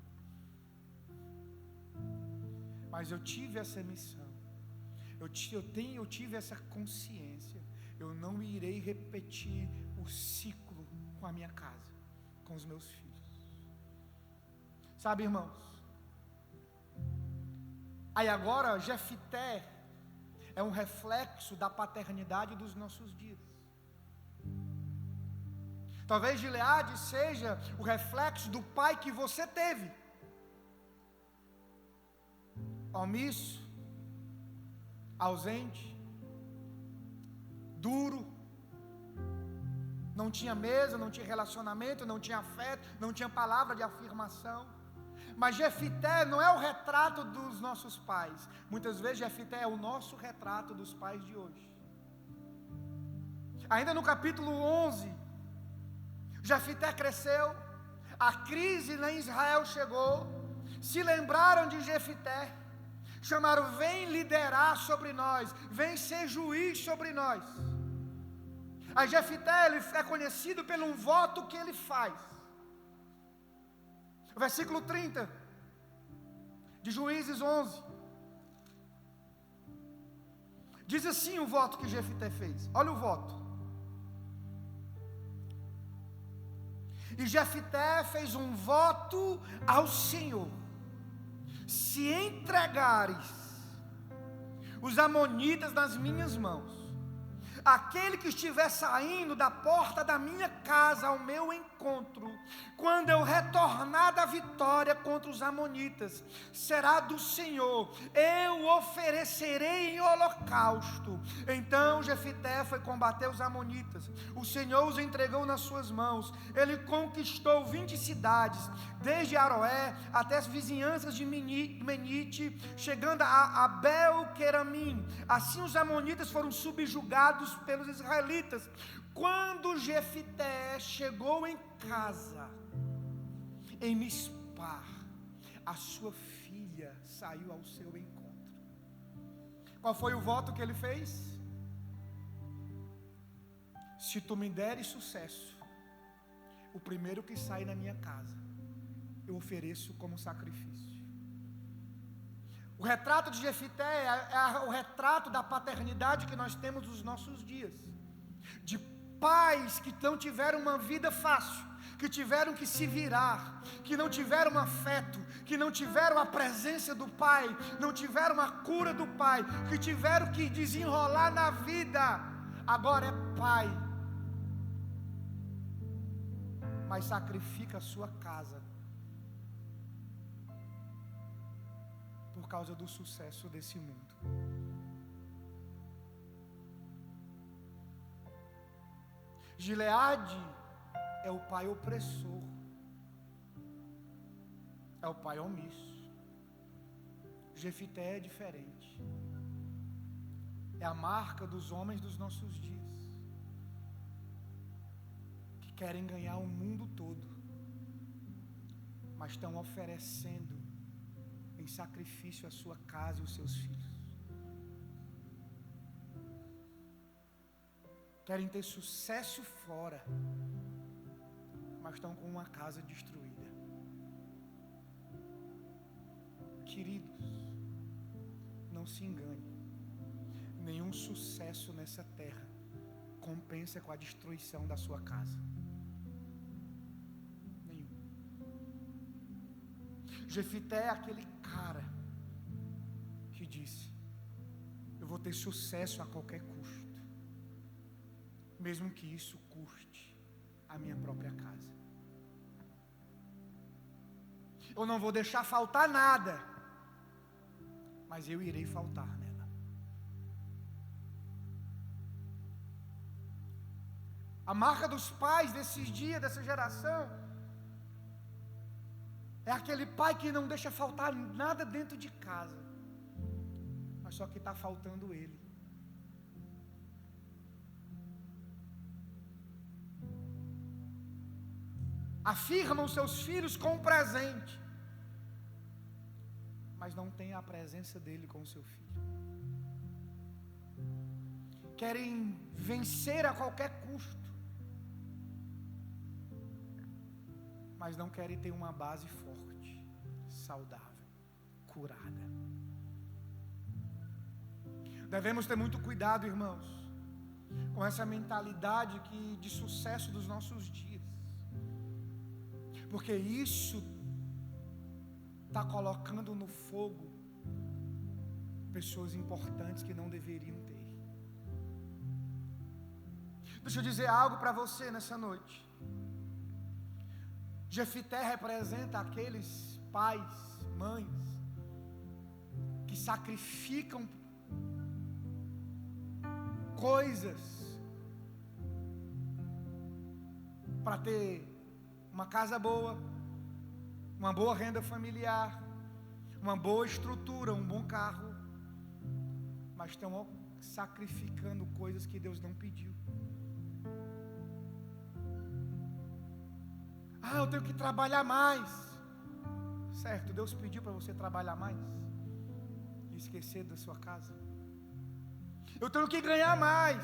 Mas eu tive essa missão, eu tive essa consciência. Eu não irei repetir o ciclo com a minha casa, com os meus filhos. Sabe, irmãos? Aí agora, Jefité é um reflexo da paternidade dos nossos dias. Talvez Gileade seja o reflexo do pai que você teve. Omisso, ausente, duro, não tinha mesa, não tinha relacionamento, não tinha afeto, não tinha palavra de afirmação. Mas Jefité não é o retrato dos nossos pais. Muitas vezes Jefité é o nosso retrato dos pais de hoje. Ainda no capítulo 11, Jefité cresceu, a crise em Israel chegou, se lembraram de Jefité, chamaram: vem liderar sobre nós, vem ser juiz sobre nós. A Jefité, ele é conhecido pelo um voto que ele faz. Versículo 30 de Juízes 11 diz assim o voto que Jefité fez. Olha o voto. E Jefité fez um voto ao Senhor: se entregares os amonitas nas minhas mãos, aquele que estiver saindo da porta da minha casa ao meu encontro, quando eu retornar da vitória contra os amonitas, será do Senhor, eu oferecerei em holocausto. Então Jefité foi combater os amonitas, o Senhor os entregou nas suas mãos. Ele conquistou 20 cidades, desde Aroé até as vizinhanças de Menite, chegando a Abel-Queramim. Assim os amonitas foram subjugados pelos israelitas. Quando Jefité chegou em casa, em Mispá, a sua filha saiu ao seu encontro. Qual foi o voto que ele fez? Se tu me deres sucesso, o primeiro que sai na minha casa, eu ofereço como sacrifício. O retrato de Jefité é o retrato da paternidade que nós temos nos nossos dias, de pais que não tiveram uma vida fácil, que tiveram que se virar, que não tiveram afeto, que não tiveram a presença do pai, não tiveram a cura do pai, que tiveram que desenrolar na vida. Agora é pai, mas sacrifica a sua casa por causa do sucesso desse mundo. Gileade é o pai opressor, é o pai omisso. Jefité é diferente, é a marca dos homens dos nossos dias, que querem ganhar o mundo todo, mas estão oferecendo em sacrifício a sua casa e os seus filhos. Querem ter sucesso fora, mas estão com uma casa destruída. Queridos, não se engane. Nenhum sucesso nessa terra compensa com a destruição da sua casa. Nenhum. Jefité é aquele cara que disse: eu vou ter sucesso a qualquer custo, mesmo que isso custe a minha própria casa. Eu não vou deixar faltar nada, mas eu irei faltar nela. A marca dos pais desses dias, dessa geração, é aquele pai que não deixa faltar nada dentro de casa, mas só que está faltando ele. Afirmam seus filhos com presente, mas não tem a presença dele com o seu filho. Querem vencer a qualquer custo, mas não querem ter uma base forte, saudável, curada. Devemos ter muito cuidado, irmãos, com essa mentalidade de sucesso dos nossos dias, porque isso está colocando no fogo pessoas importantes que não deveriam ter. Deixa eu dizer algo para você nessa noite. Jefité representa aqueles pais, mães, que sacrificam coisas para ter uma casa boa, uma boa renda familiar, uma boa estrutura, um bom carro, mas estão sacrificando coisas que Deus não pediu. Eu tenho que trabalhar mais. Certo, Deus pediu para você trabalhar mais e esquecer da sua casa. Eu tenho que ganhar mais.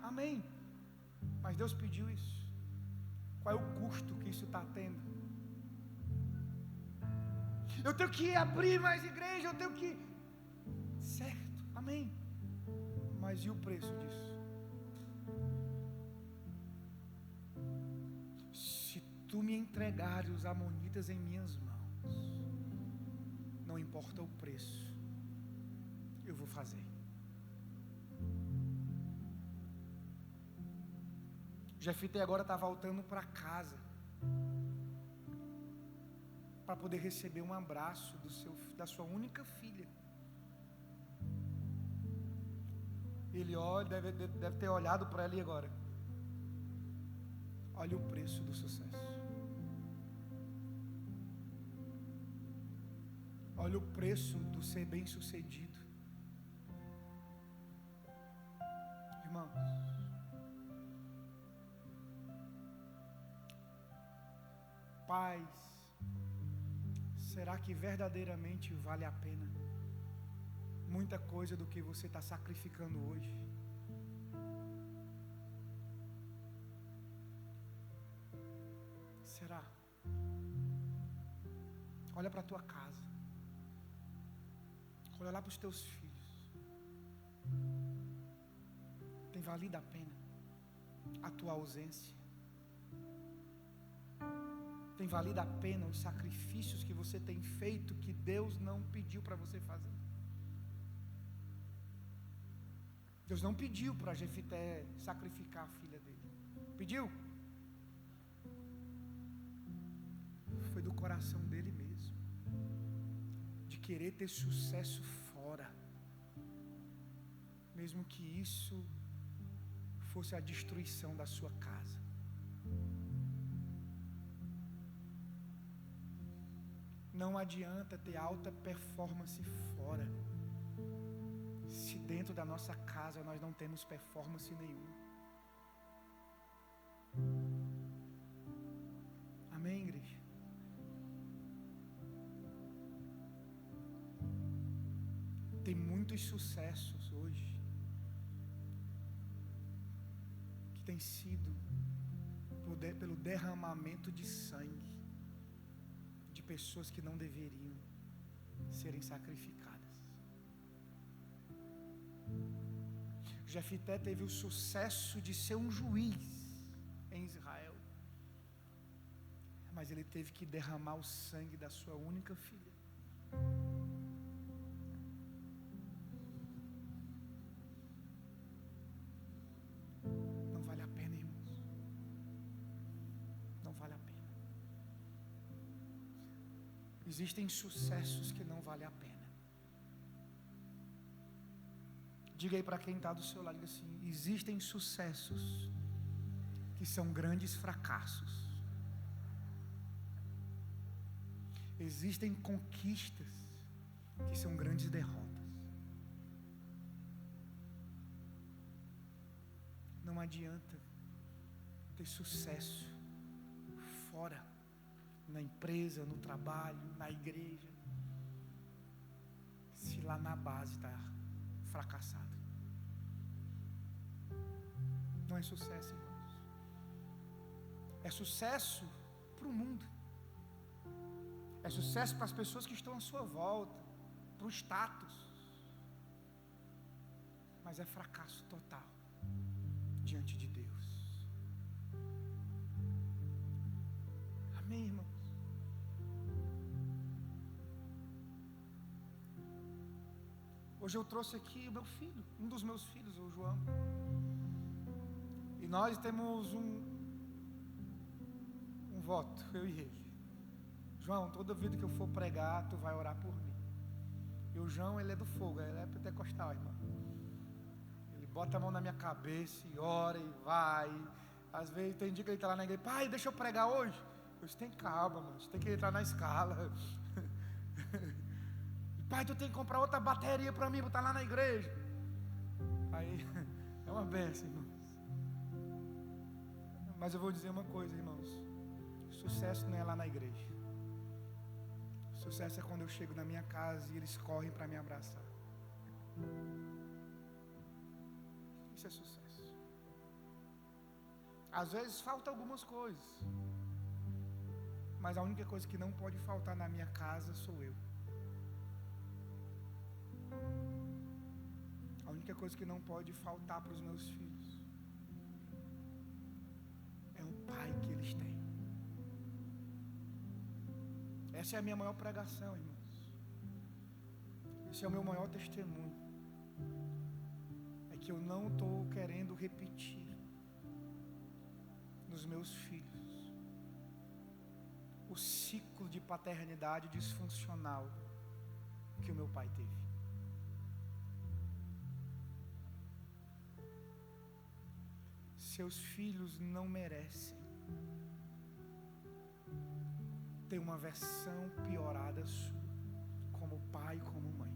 Amém. Mas Deus pediu isso. Qual é o custo que isso está tendo? Eu tenho que abrir mais igreja, eu tenho que... Certo, amém. Mas e o preço disso? Se tu me entregares os amonitas em minhas mãos, não importa o preço, eu vou fazer. Jefité agora está voltando para casa, para poder receber um abraço da sua única filha. Ele olha, deve ter olhado para ela e agora, olha o preço do sucesso. Olha o preço do ser bem sucedido. Irmãos, pais, será que verdadeiramente vale a pena muita coisa do que você está sacrificando hoje? Será? Olha para a tua casa, olha lá para os teus filhos. Tem valido a pena a tua ausência? Tem valido a pena os sacrifícios que você tem feito que Deus não pediu para você fazer? Deus não pediu para Jefité sacrificar a filha dele. Pediu? Foi do coração dele mesmo, de querer ter sucesso fora, mesmo que isso fosse a destruição da sua casa. Não adianta ter alta performance fora, se dentro da nossa casa nós não temos performance nenhuma. Amém, igreja? Tem muitos sucessos hoje que tem sido pelo derramamento de sangue de pessoas que não deveriam serem sacrificadas. Jefité teve o sucesso de ser um juiz em Israel, mas ele teve que derramar o sangue da sua única filha. Não vale a pena, irmãos. Não vale a pena. Existem sucessos que não valem a pena. Diga aí para quem está do seu lado, diga assim: existem sucessos que são grandes fracassos. Existem conquistas que são grandes derrotas. Não adianta ter sucesso fora, na empresa, no trabalho, na igreja, se lá na base está fracassado. Não é sucesso, irmãos. É sucesso para o mundo, É sucesso para as pessoas que estão à sua volta, para o status. Mas é fracasso total diante de Deus. Amém, irmãos? Hoje eu trouxe aqui o meu filho, um dos meus filhos, o João. E nós temos um voto, eu e ele. João, toda vida que eu for pregar, tu vai orar por mim. E o João, ele é do fogo, ele é pentecostal, irmão. Ele bota a mão na minha cabeça e ora e vai. Às vezes tem dia que ele está lá na igreja, pai, deixa eu pregar hoje. Eu disse, tem calma, mano, você tem que entrar na escala. Pai, tu tem que comprar outra bateria para mim, botar lá na igreja. Aí, é uma bênção, irmãos. Mas eu vou dizer uma coisa, irmãos. Sucesso não é lá na igreja. Sucesso é quando eu chego na minha casa e eles correm para me abraçar. Isso é sucesso. Às vezes falta algumas coisas, mas a única coisa que não pode faltar na minha casa sou eu. A única coisa que não pode faltar para os meus filhos é o pai que eles têm. Essa é a minha maior pregação, irmãos. Esse é o meu maior testemunho. É que eu não estou querendo repetir nos meus filhos o ciclo de paternidade disfuncional que o meu pai teve. Seus filhos não merecem ter uma versão piorada sua, como pai e como mãe.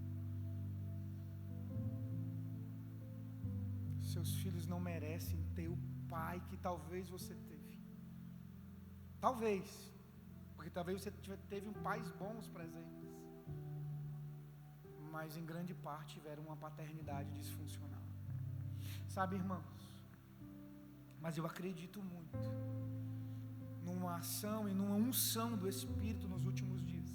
Seus filhos não merecem ter o pai que talvez você teve. Talvez, porque talvez você teve pais bons presentes, mas em grande parte tiveram uma paternidade disfuncional. Sabe, irmãos? Mas eu acredito muito numa ação e numa unção do Espírito nos últimos dias.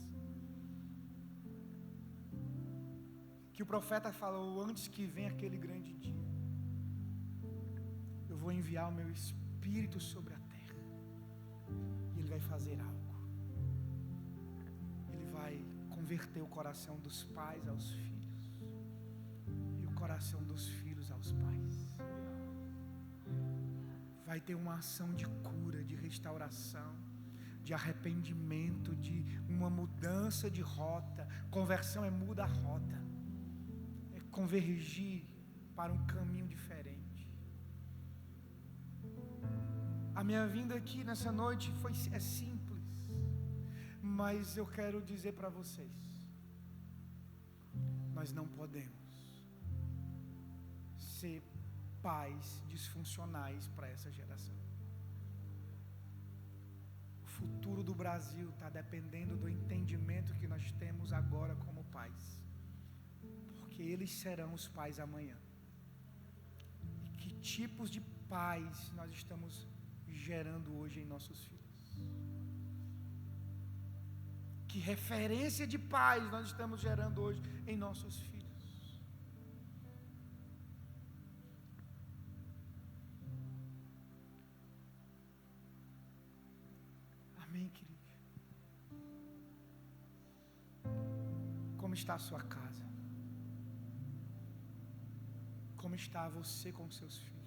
Que o profeta falou, antes que venha aquele grande dia, eu vou enviar o meu Espírito sobre a terra. E Ele vai fazer algo. Ele vai converter o coração dos pais aos filhos. E o coração dos filhos aos pais. Vai ter uma ação de cura, de restauração, de arrependimento, de uma mudança de rota. Conversão é mudar a rota, é convergir para um caminho diferente. A minha vinda aqui nessa noite é simples, mas eu quero dizer para vocês, nós não podemos ser pais disfuncionais para essa geração. O futuro do Brasil está dependendo do entendimento que nós temos agora como pais, porque eles serão os pais amanhã. E que tipos de pais nós estamos gerando hoje em nossos filhos? Que referência de pais nós estamos gerando hoje em nossos filhos? Amém, querido? Como está a sua casa? Como está você com seus filhos?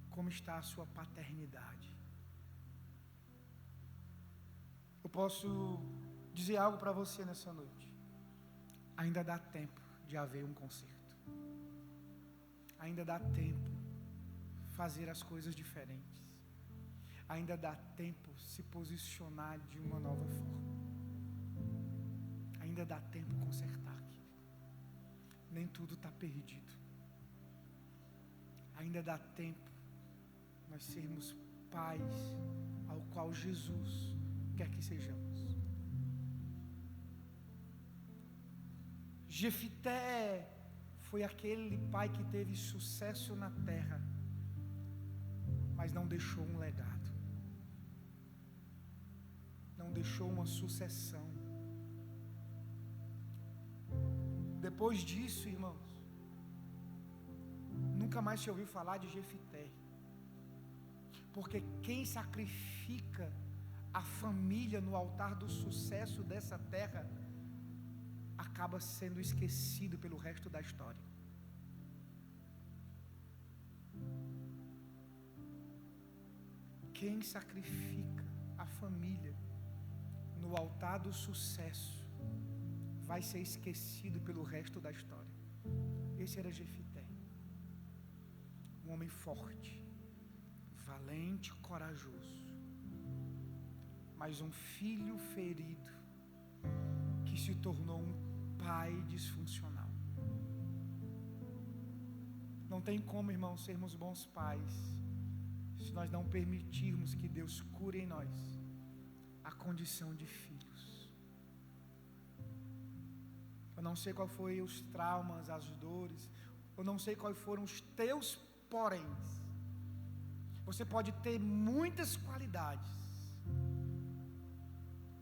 Como está a sua paternidade? Eu posso dizer algo para você nessa noite. Ainda dá tempo de haver um conserto. Ainda dá tempo de fazer as coisas diferentes. Ainda dá tempo de se posicionar de uma nova forma. Ainda dá tempo de consertar aqui. Nem tudo está perdido. Ainda dá tempo nós sermos pais ao qual Jesus quer que sejamos. Jefité foi aquele pai que teve sucesso na terra, mas não deixou um legado. não deixou uma sucessão. Depois disso, irmãos, nunca mais se ouviu falar de Jefité. Porque quem sacrifica a família no altar do sucesso dessa terra acaba sendo esquecido pelo resto da história. Quem sacrifica a família no altar do sucesso vai ser esquecido pelo resto da história. Esse era Jefité, um homem forte, valente, corajoso, mas um filho ferido que se tornou um pai disfuncional. Não tem como, irmãos, sermos bons pais se nós não permitirmos que Deus cure em nós a condição de filhos. Eu não sei qual foi os traumas, as dores, eu não sei quais foram os teus poréns. Você pode ter muitas qualidades,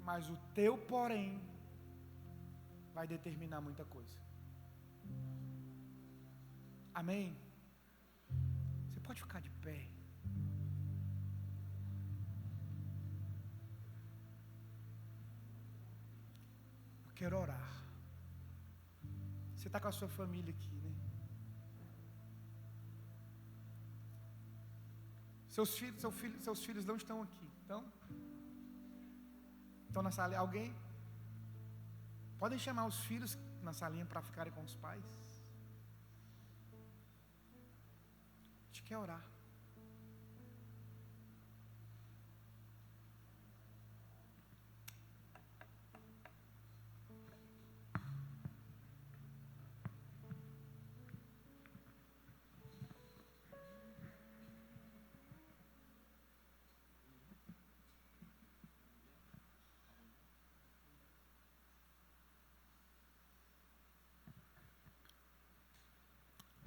mas o teu porém vai determinar muita coisa. Amém? Você pode ficar de pé. Eu quero orar. Você está com a sua família aqui, né? Seus filhos não estão aqui, então? Estão na sala? Alguém? Podem chamar os filhos na salinha para ficarem com os pais? A gente quer orar.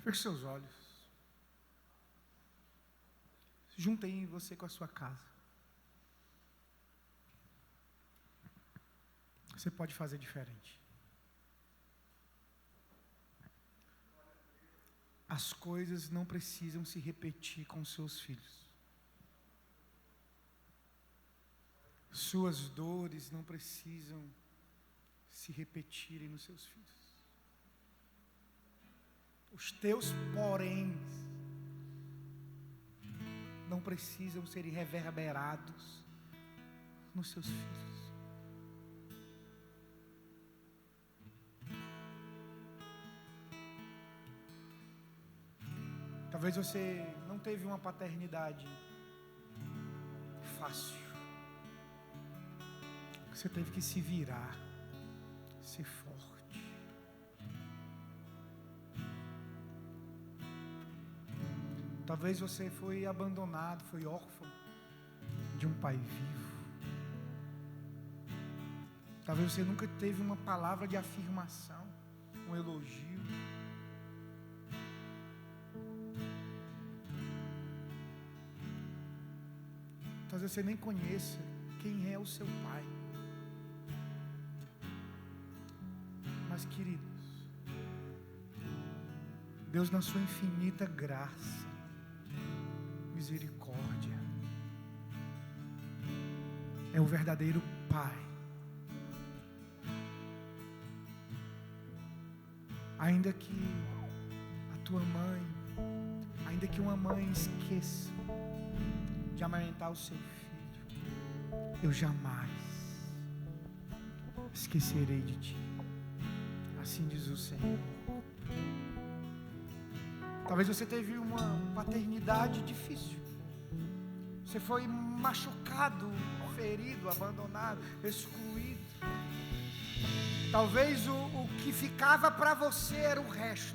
Feche seus olhos. Juntem você com a sua casa. Você pode fazer diferente. As coisas não precisam se repetir com seus filhos. Suas dores não precisam se repetirem nos seus filhos. Os teus poréns não precisam ser reverberados nos seus filhos. Talvez você não teve uma paternidade fácil. Você teve que se virar, ser forte. Talvez você foi abandonado, foi órfão de um pai vivo. Talvez você nunca teve uma palavra de afirmação, um elogio. Talvez você nem conheça quem é o seu pai. Mas, queridos, Deus, na sua infinita graça, misericórdia, é o verdadeiro Pai. Ainda que a tua mãe, ainda que uma mãe esqueça de amamentar o seu filho, eu jamais esquecerei de ti. Assim diz o Senhor. Talvez você teve uma paternidade difícil. Você foi machucado, ferido, abandonado, excluído. Talvez o que ficava para você era o resto.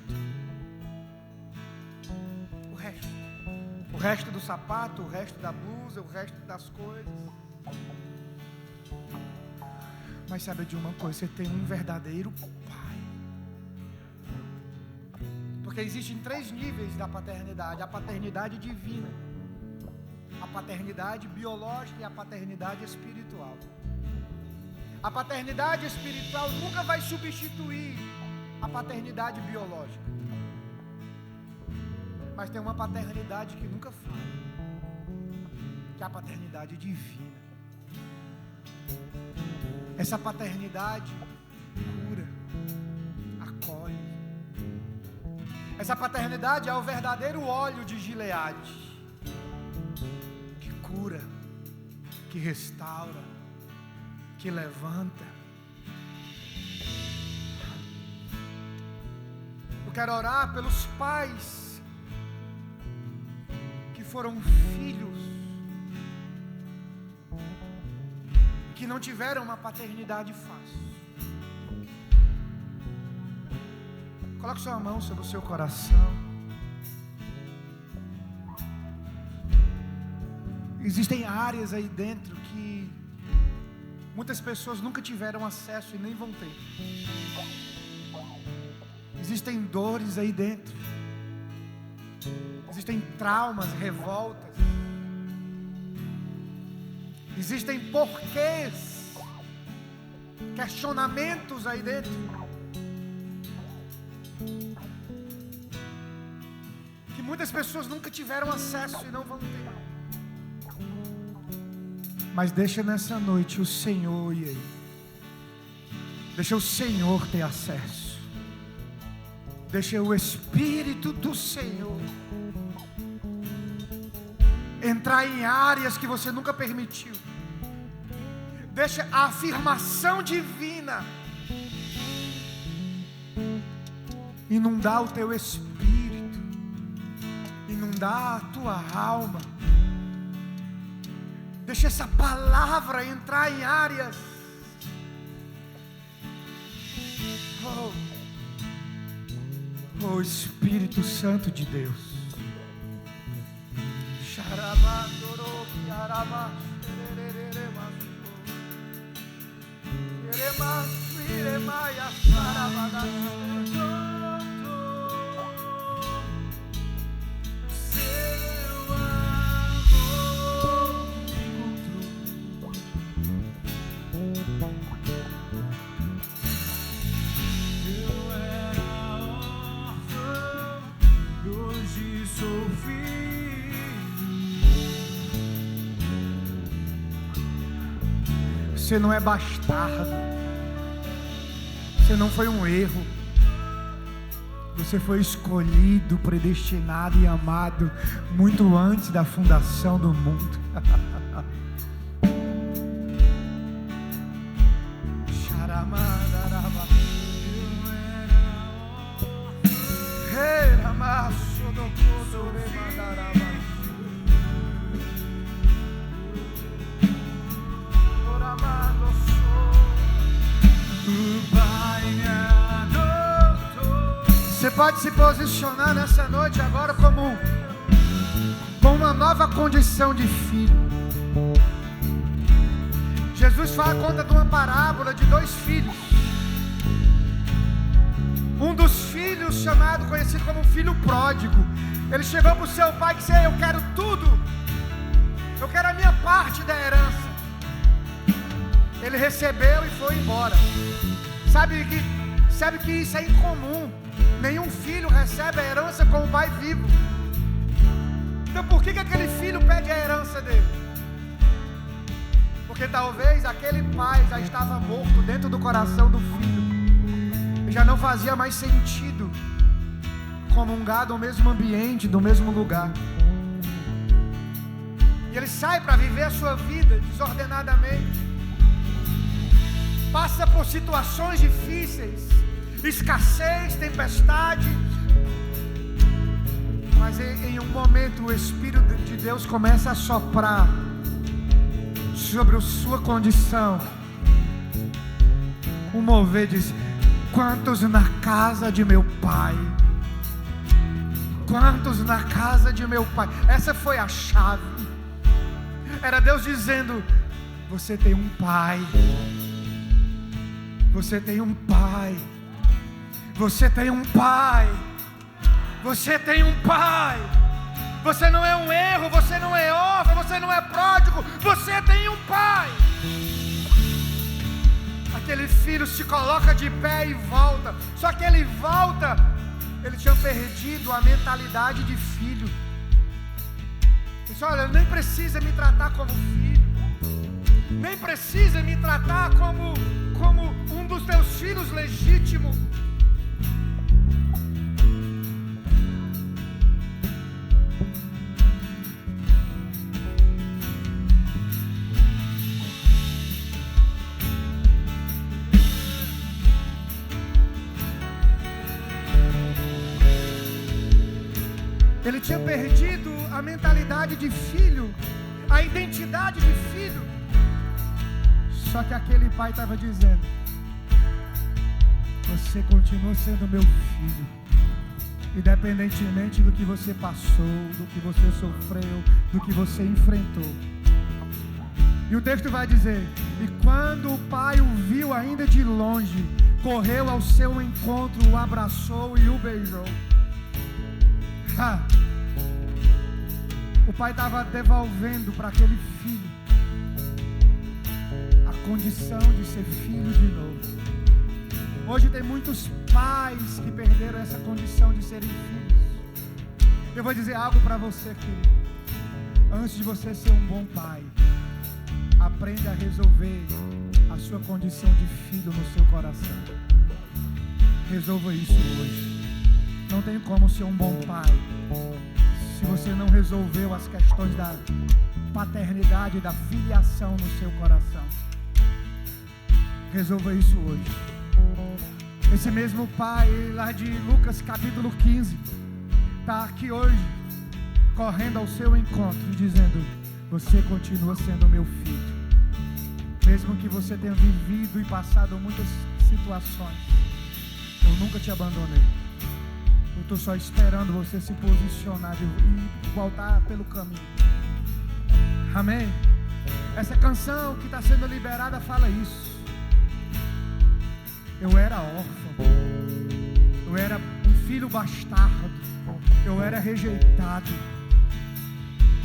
O resto do sapato, o resto da blusa, o resto das coisas. Mas sabe de uma coisa, você tem um verdadeiro pai. Porque existem 3 níveis da paternidade: a paternidade divina, a paternidade biológica e a paternidade espiritual. A paternidade espiritual nunca vai substituir a paternidade biológica. Mas tem uma paternidade que nunca falha, que é a paternidade divina. Essa paternidade cura, acolhe. Essa paternidade é o verdadeiro óleo de Gileade, que cura, que restaura, que levanta. Eu quero orar pelos pais que foram filhos, que não tiveram uma paternidade fácil. Coloque sua mão sobre o seu coração. Existem áreas aí dentro que muitas pessoas nunca tiveram acesso e nem vão ter. Existem dores aí dentro. Existem traumas, revoltas. Existem porquês, questionamentos aí dentro, que muitas pessoas nunca tiveram acesso e não vão ter. Mas deixa nessa noite o Senhor ir aí. Deixa o Senhor ter acesso. Deixa o Espírito do Senhor entrar em áreas que você nunca permitiu. Deixa a afirmação divina inundar o teu espírito, inundar a tua alma. Deixa essa palavra entrar em áreas. Oh Espírito Santo de Deus. Você não é bastardo. Você não foi um erro. Você foi escolhido, predestinado e amado muito antes da fundação do mundo. Você pode se posicionar nessa noite agora com uma nova condição de filho. Jesus conta de uma parábola de 2 filhos. Um dos filhos, conhecido como filho pródigo, ele chegou para o seu pai e disse: eu quero tudo, eu quero a minha parte da herança. Ele recebeu e foi embora. Sabe que isso é incomum. Nenhum filho recebe a herança com o pai vivo. Então por que aquele filho pede a herança dele? Porque talvez aquele pai já estava morto dentro do coração do filho. E já não fazia mais sentido comungar do mesmo ambiente, do mesmo lugar. E ele sai para viver a sua vida desordenadamente. Passa por situações difíceis, escassez, tempestade. Mas em um momento o Espírito de Deus começa a soprar sobre a sua condição. O mover diz: quantos na casa de meu pai? Quantos na casa de meu pai? Essa foi a chave. Era Deus dizendo: você tem um pai. Você tem um pai. Você tem um pai. Você tem um pai. Você não é um erro. Você não é órfão. Você não é pródigo. Você tem um pai. aquele filho se coloca de pé e volta. Só que ele volta, ele tinha perdido a mentalidade de filho. Ele disse: olha, nem precisa me tratar como filho, nem precisa me tratar como um dos teus filhos legítimos. Ele tinha perdido a mentalidade de filho, a identidade de filho. Só que aquele pai estava dizendo: você continua sendo meu filho, independentemente do que você passou, do que você sofreu, do que você enfrentou. E o texto vai dizer: e quando o pai o viu ainda de longe, correu ao seu encontro, o abraçou e o beijou. O pai estava devolvendo para aquele filho a condição de ser filho de novo. Hoje tem muitos pais que perderam essa condição de serem filhos. Eu vou dizer algo para você, querido. Antes de você ser um bom pai, aprenda a resolver a sua condição de filho no seu coração. Resolva isso hoje. Não tem como ser um bom pai se você não resolveu as questões da paternidade e da filiação no seu coração. Resolva isso hoje. Esse mesmo pai lá de Lucas capítulo 15 está aqui hoje, correndo ao seu encontro, dizendo: você continua sendo meu filho. Mesmo que você tenha vivido e passado muitas situações, eu nunca te abandonei. Eu estou só esperando você se posicionar e voltar pelo caminho. Amém? Essa canção que está sendo liberada fala isso. Eu era órfão, eu era um filho bastardo, eu era rejeitado,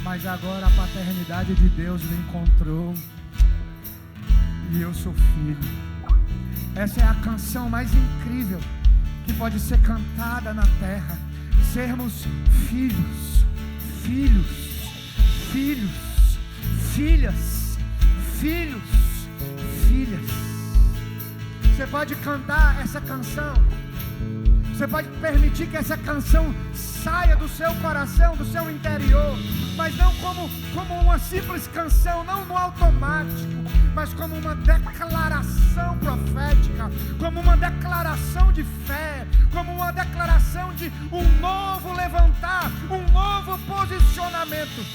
mas agora a paternidade de Deus me encontrou e eu sou filho. Essa é a canção mais incrível que pode ser cantada na terra. Sermos filhos, filhos, filhos, filhas, filhos, filhas. Você pode cantar essa canção, você pode permitir que essa canção saia do seu coração, do seu interior, mas não como uma simples canção, não no automático, mas como uma declaração profética, como uma declaração de fé, como uma declaração de um novo levantar, um novo posicionamento.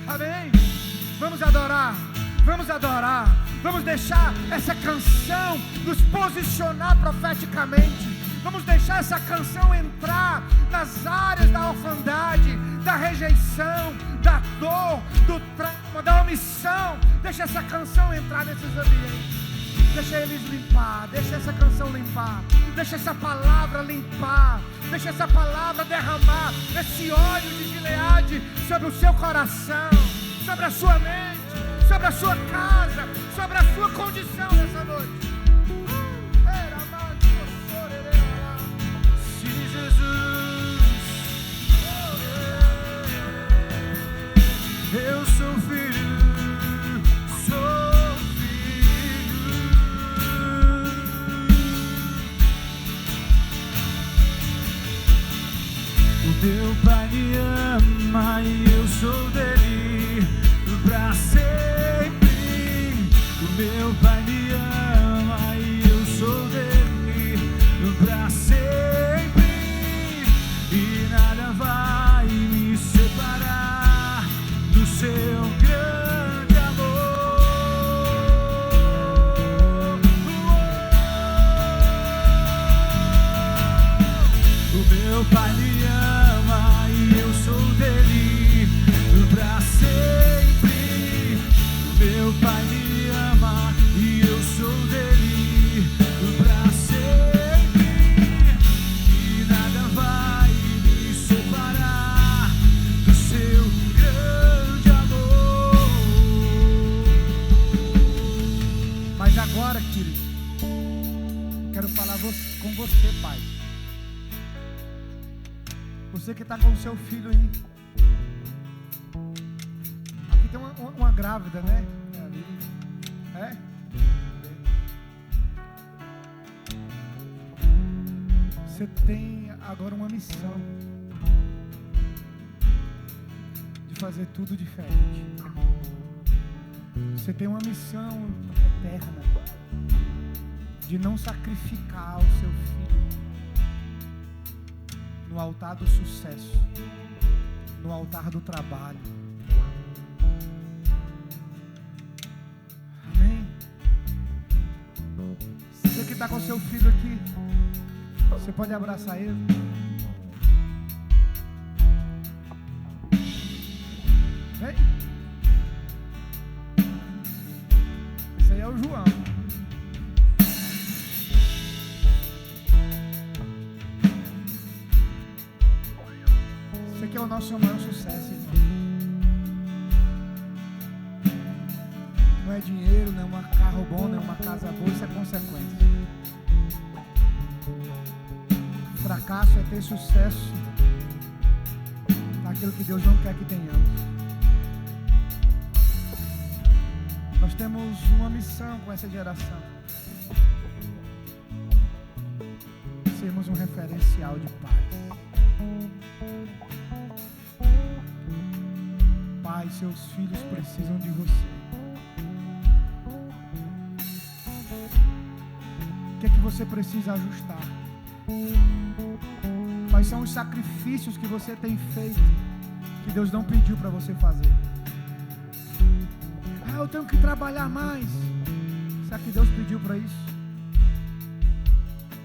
Amém? Vamos adorar, vamos adorar, vamos deixar essa canção nos posicionar profeticamente. Vamos deixar essa canção entrar nas áreas da orfandade, da rejeição, da dor, do trauma, da omissão. Deixa essa canção entrar nesses ambientes. Deixa eles limpar, deixa essa canção limpar, deixa essa palavra limpar, deixa essa palavra derramar esse óleo de Gileade sobre o seu coração, sobre a sua mente, sobre a sua casa, sobre a sua condição nessa noite. Eu sou filho, sou filho. O meu pai me ama e eu sou dele pra sempre. O meu pai me ama e eu sou dele pra sempre. E nada vai me separar do seu grande amor. O meu pai me ama e eu sou dele pra sempre. O meu pai me ama e eu sou dele pra sempre. E nada vai me separar do seu grande amor. você, pai. Você que está com o seu filho aí. Aqui tem uma grávida, né? Ali. É? Você tem agora uma missão de fazer tudo diferente. Você tem uma missão eterna de não sacrificar o seu filho no altar do sucesso, no altar do trabalho. Amém? Você que está com seu filho aqui, você pode abraçar ele. Vem. Esse aí é o João. Esse aqui é o nosso maior sucesso, irmão. Não é dinheiro, não é um carro bom, não é uma casa boa, isso é consequência. Fracasso é ter sucesso naquilo que Deus não quer que tenhamos. Nós temos uma missão com essa geração: sermos um referencial de paz. Pai, seus filhos precisam de você. O que é que você precisa ajustar? Quais são os sacrifícios que você tem feito que Deus não pediu para você fazer? Ah, eu tenho que trabalhar mais. Será que Deus pediu para isso?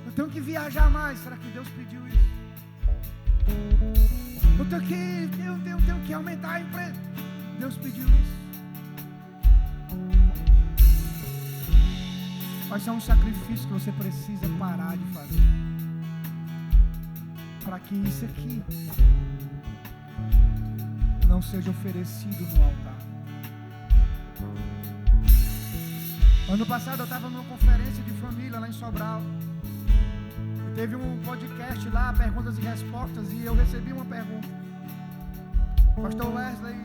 Eu tenho que viajar mais. Será que Deus pediu isso? Eu tenho que aumentar a empresa. Deus pediu isso? Quais são os sacrifícios que você precisa parar de fazer para que isso aqui não seja oferecido no altar? Ano passado eu estava numa conferência de família lá em Sobral. E teve um podcast lá, perguntas e respostas, e eu recebi uma pergunta. Pastor Wesley,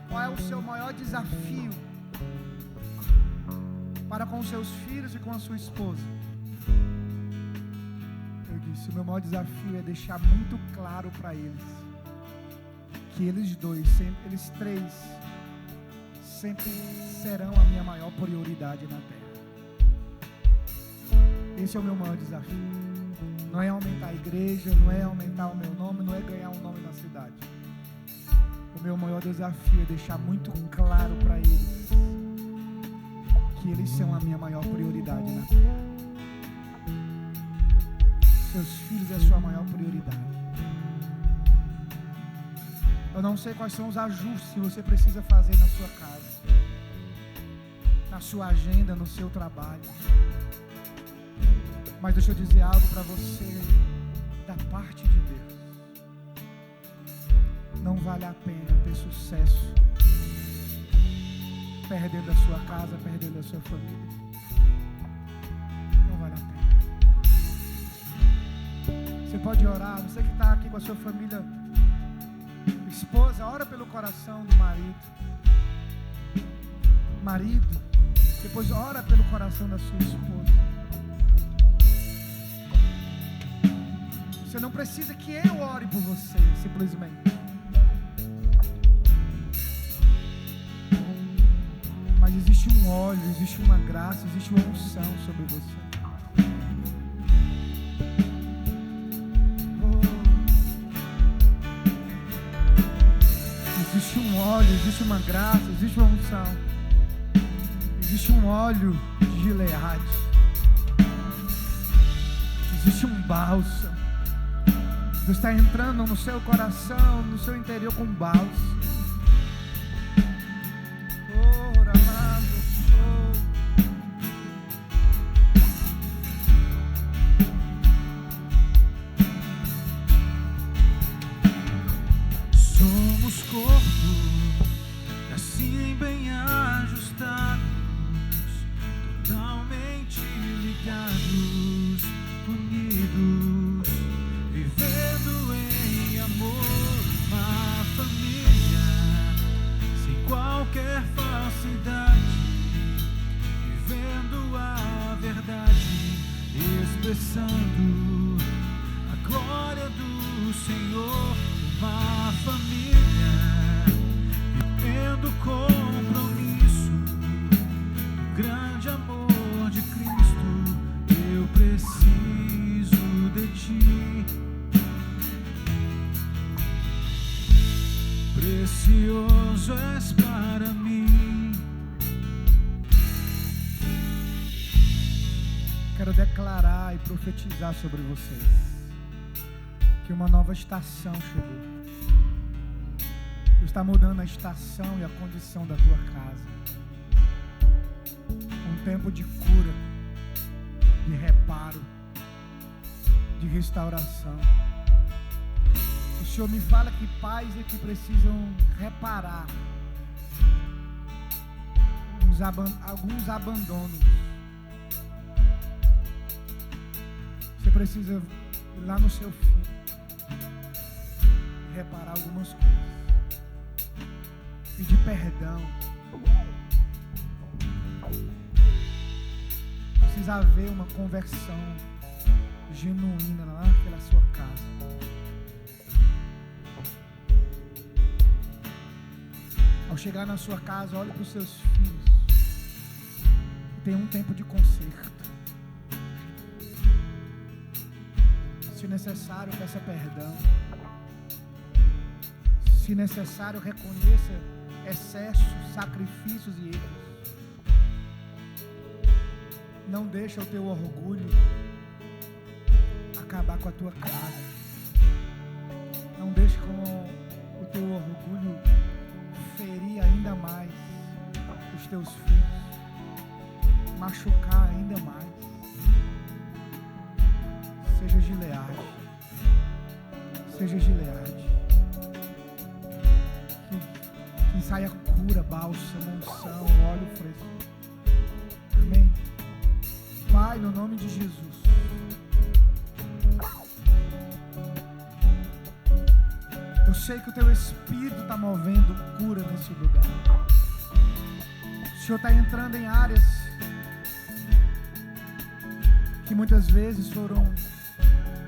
qual é o seu maior desafio para com os seus filhos e com a sua esposa? Eu disse, o meu maior desafio é deixar muito claro para eles que eles dois, eles três, sempre serão a minha maior prioridade na terra. Esse é o meu maior desafio. Não é aumentar a igreja, não é aumentar o meu nome, não é ganhar um nome na cidade. O meu maior desafio é deixar muito claro para eles que eles são a minha maior prioridade na terra. Seus filhos é a sua maior prioridade. Eu não sei quais são os ajustes que você precisa fazer na sua casa, na sua agenda, no seu trabalho. Mas deixa eu dizer algo para você da parte de Deus. Não vale a pena ter sucesso perdendo a sua casa, perdendo a sua família. Não vale a pena. Você pode orar, você que está aqui com a sua família, esposa, ora pelo coração do marido. Marido, depois ora pelo coração da sua esposa. Você não precisa que eu ore por você, simplesmente. Mas existe um óleo, existe uma graça, existe uma unção sobre você. Existe um óleo, existe uma graça, existe uma unção. Existe um óleo de Gileade. Existe um bálsamo. Deus está entrando no seu coração, no seu interior com bálsamo. Somos corpo, e assim bem ajustados, totalmente ligados, unidos. precioso és para mim. Quero declarar e profetizar sobre vocês que uma nova estação chegou. Deus está mudando a estação e a condição da tua casa. Um tempo de cura, de reparo, de restauração. O Senhor me fala que pais aqui precisam reparar alguns abandonos. Você precisa ir lá no seu filho e reparar algumas coisas. Pedir perdão. Precisa haver uma conversão genuína lá naquela sua casa. Ao chegar na sua casa, olhe para os seus filhos. Tem um tempo de conserto. Se necessário, peça perdão. Se necessário, reconheça excessos, sacrifícios e erros. Não deixa o teu orgulho acabar com a tua casa. Não deixe com o teu orgulho ferir ainda mais os teus filhos, machucar ainda mais. Seja Gileade. Seja Gileade. Que saia cura, bálsamo, unção, óleo fresco. Amém. Pai, no nome de Jesus. Eu sei que o teu Espírito está movendo cura nesse lugar. O Senhor está entrando em áreas que muitas vezes foram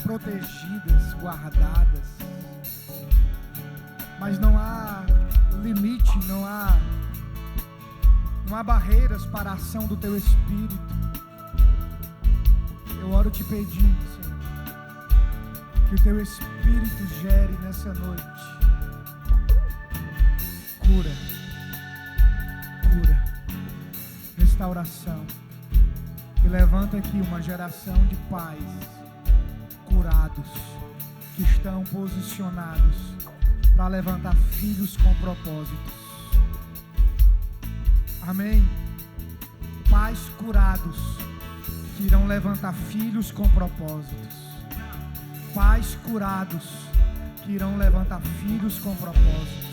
protegidas, guardadas, mas não há limite, não há barreiras para a ação do teu Espírito. Eu oro te pedindo, Senhor, que o teu Espírito gere nessa noite cura, restauração, e levanta aqui uma geração de pais curados, que estão posicionados para levantar filhos com propósitos. Amém. Pais curados que irão levantar filhos com propósitos. Pais curados que irão levantar filhos com propósitos.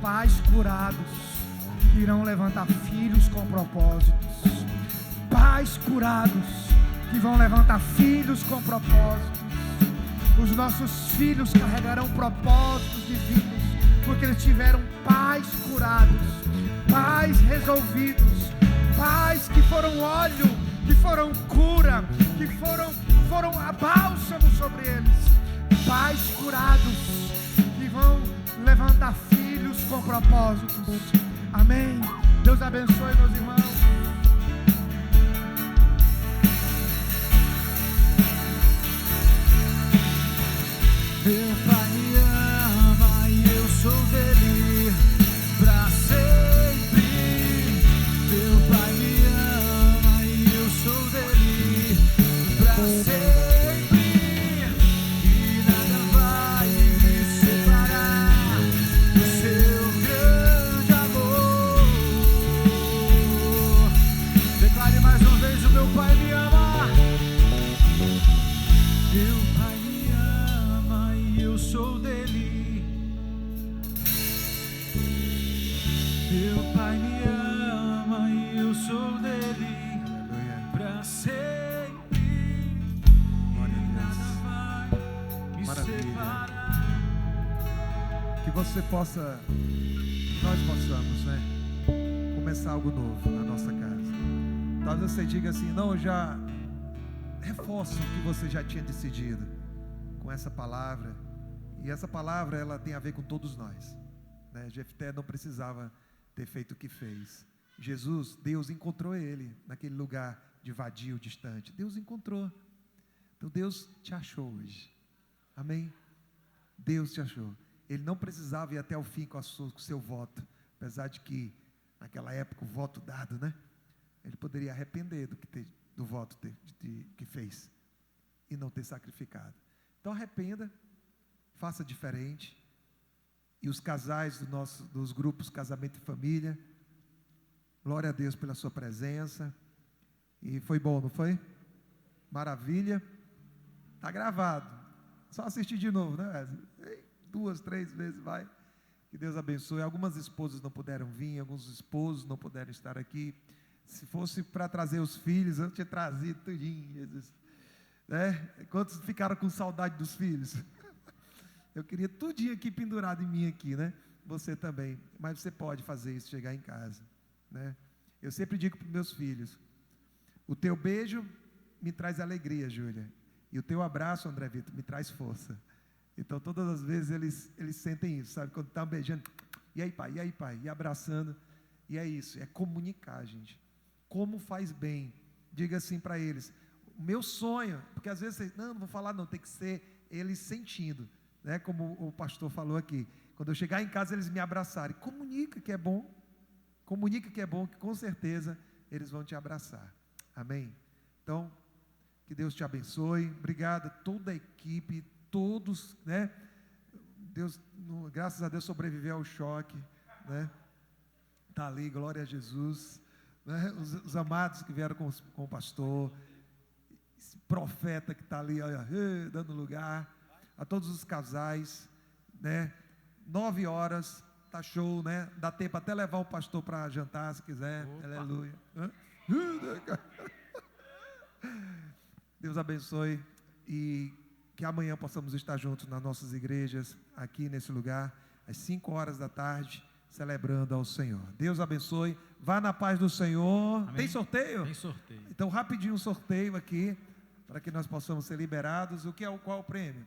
Pais curados que irão levantar filhos com propósitos. Pais curados que vão levantar filhos com propósitos. Os nossos filhos carregarão propósitos divinos, porque eles tiveram pais curados, pais resolvidos, pais que foram óleo, que foram cura, que foram bálsamo sobre eles. Pais curados que vão levantar filhos com propósitos. Amém. Deus abençoe, meus irmãos. Meu Pai me ama e eu sou dele pra sempre. Meu Pai me ama e eu sou dele pra sempre. E nada vai me separar do seu grande amor. Declare mais uma vez: o meu Pai me ama. Meu Pai me ama e eu sou dele. Meu Pai me ama e eu sou dele. Aleluia. Pra sempre. Glória a Deus. Nada vai me separar. Que você possa, nós possamos, né, começar algo novo na nossa casa. Talvez você diga assim: não, eu já reforço o que você já tinha decidido com essa palavra. E essa palavra, ela tem a ver com todos nós, né? Jefté não precisava ter feito o que fez. Jesus, Deus encontrou ele naquele lugar de vadio, distante. Deus encontrou. Então Deus te achou hoje. Amém? Deus te achou. ele não precisava ir até o fim com o seu voto, apesar de que, naquela época, o voto dado, né? Ele poderia arrepender do voto que fez e não ter sacrificado. Então, arrependa, faça diferente. E os casais dos grupos Casamento e Família, glória a Deus pela sua presença. E foi bom, não foi? Maravilha. Está gravado. Só assistir de novo, né, Wesley? 2, 3 vezes vai. Que Deus abençoe. Algumas esposas não puderam vir, alguns esposos não puderam estar aqui. Se fosse para trazer os filhos, eu tinha trazido tudinho, Jesus. Né? Quantos ficaram com saudade dos filhos? Eu queria tudinho aqui pendurado em mim aqui, né? Você também. Mas você pode fazer isso, chegar em casa, né? Eu sempre digo para os meus filhos: o teu beijo me traz alegria, Júlia. E o teu abraço, André Vitor, me traz força. Então, todas as vezes eles sentem isso, sabe? Quando estão beijando, e aí, pai, e aí, pai, e abraçando. E é isso, é comunicar, gente. Como faz bem. Diga assim para eles: o meu sonho, porque às vezes vocês, não vou falar não, tem que ser eles sentindo, né? Como o pastor falou aqui, quando eu chegar em casa eles me abraçarem. Comunica que é bom, que com certeza eles vão te abraçar. Amém? Então, que Deus te abençoe. Obrigado a toda a equipe, todos, né? Deus, graças a Deus, sobreviveu ao choque, né? Está ali, glória a Jesus, né? Os amados que vieram com o pastor, esse profeta que está ali, olha, dando lugar, a todos os casais, né? 9 horas, tá show, né? Dá tempo até levar o pastor para jantar, se quiser. Opa. Aleluia. Deus abençoe e que amanhã possamos estar juntos nas nossas igrejas, aqui nesse lugar, às 5 horas da tarde, celebrando ao Senhor. Deus abençoe. Vá na paz do Senhor. Amém. Tem sorteio? Tem sorteio. Então, rapidinho um sorteio aqui, para que nós possamos ser liberados. Qual é o prêmio?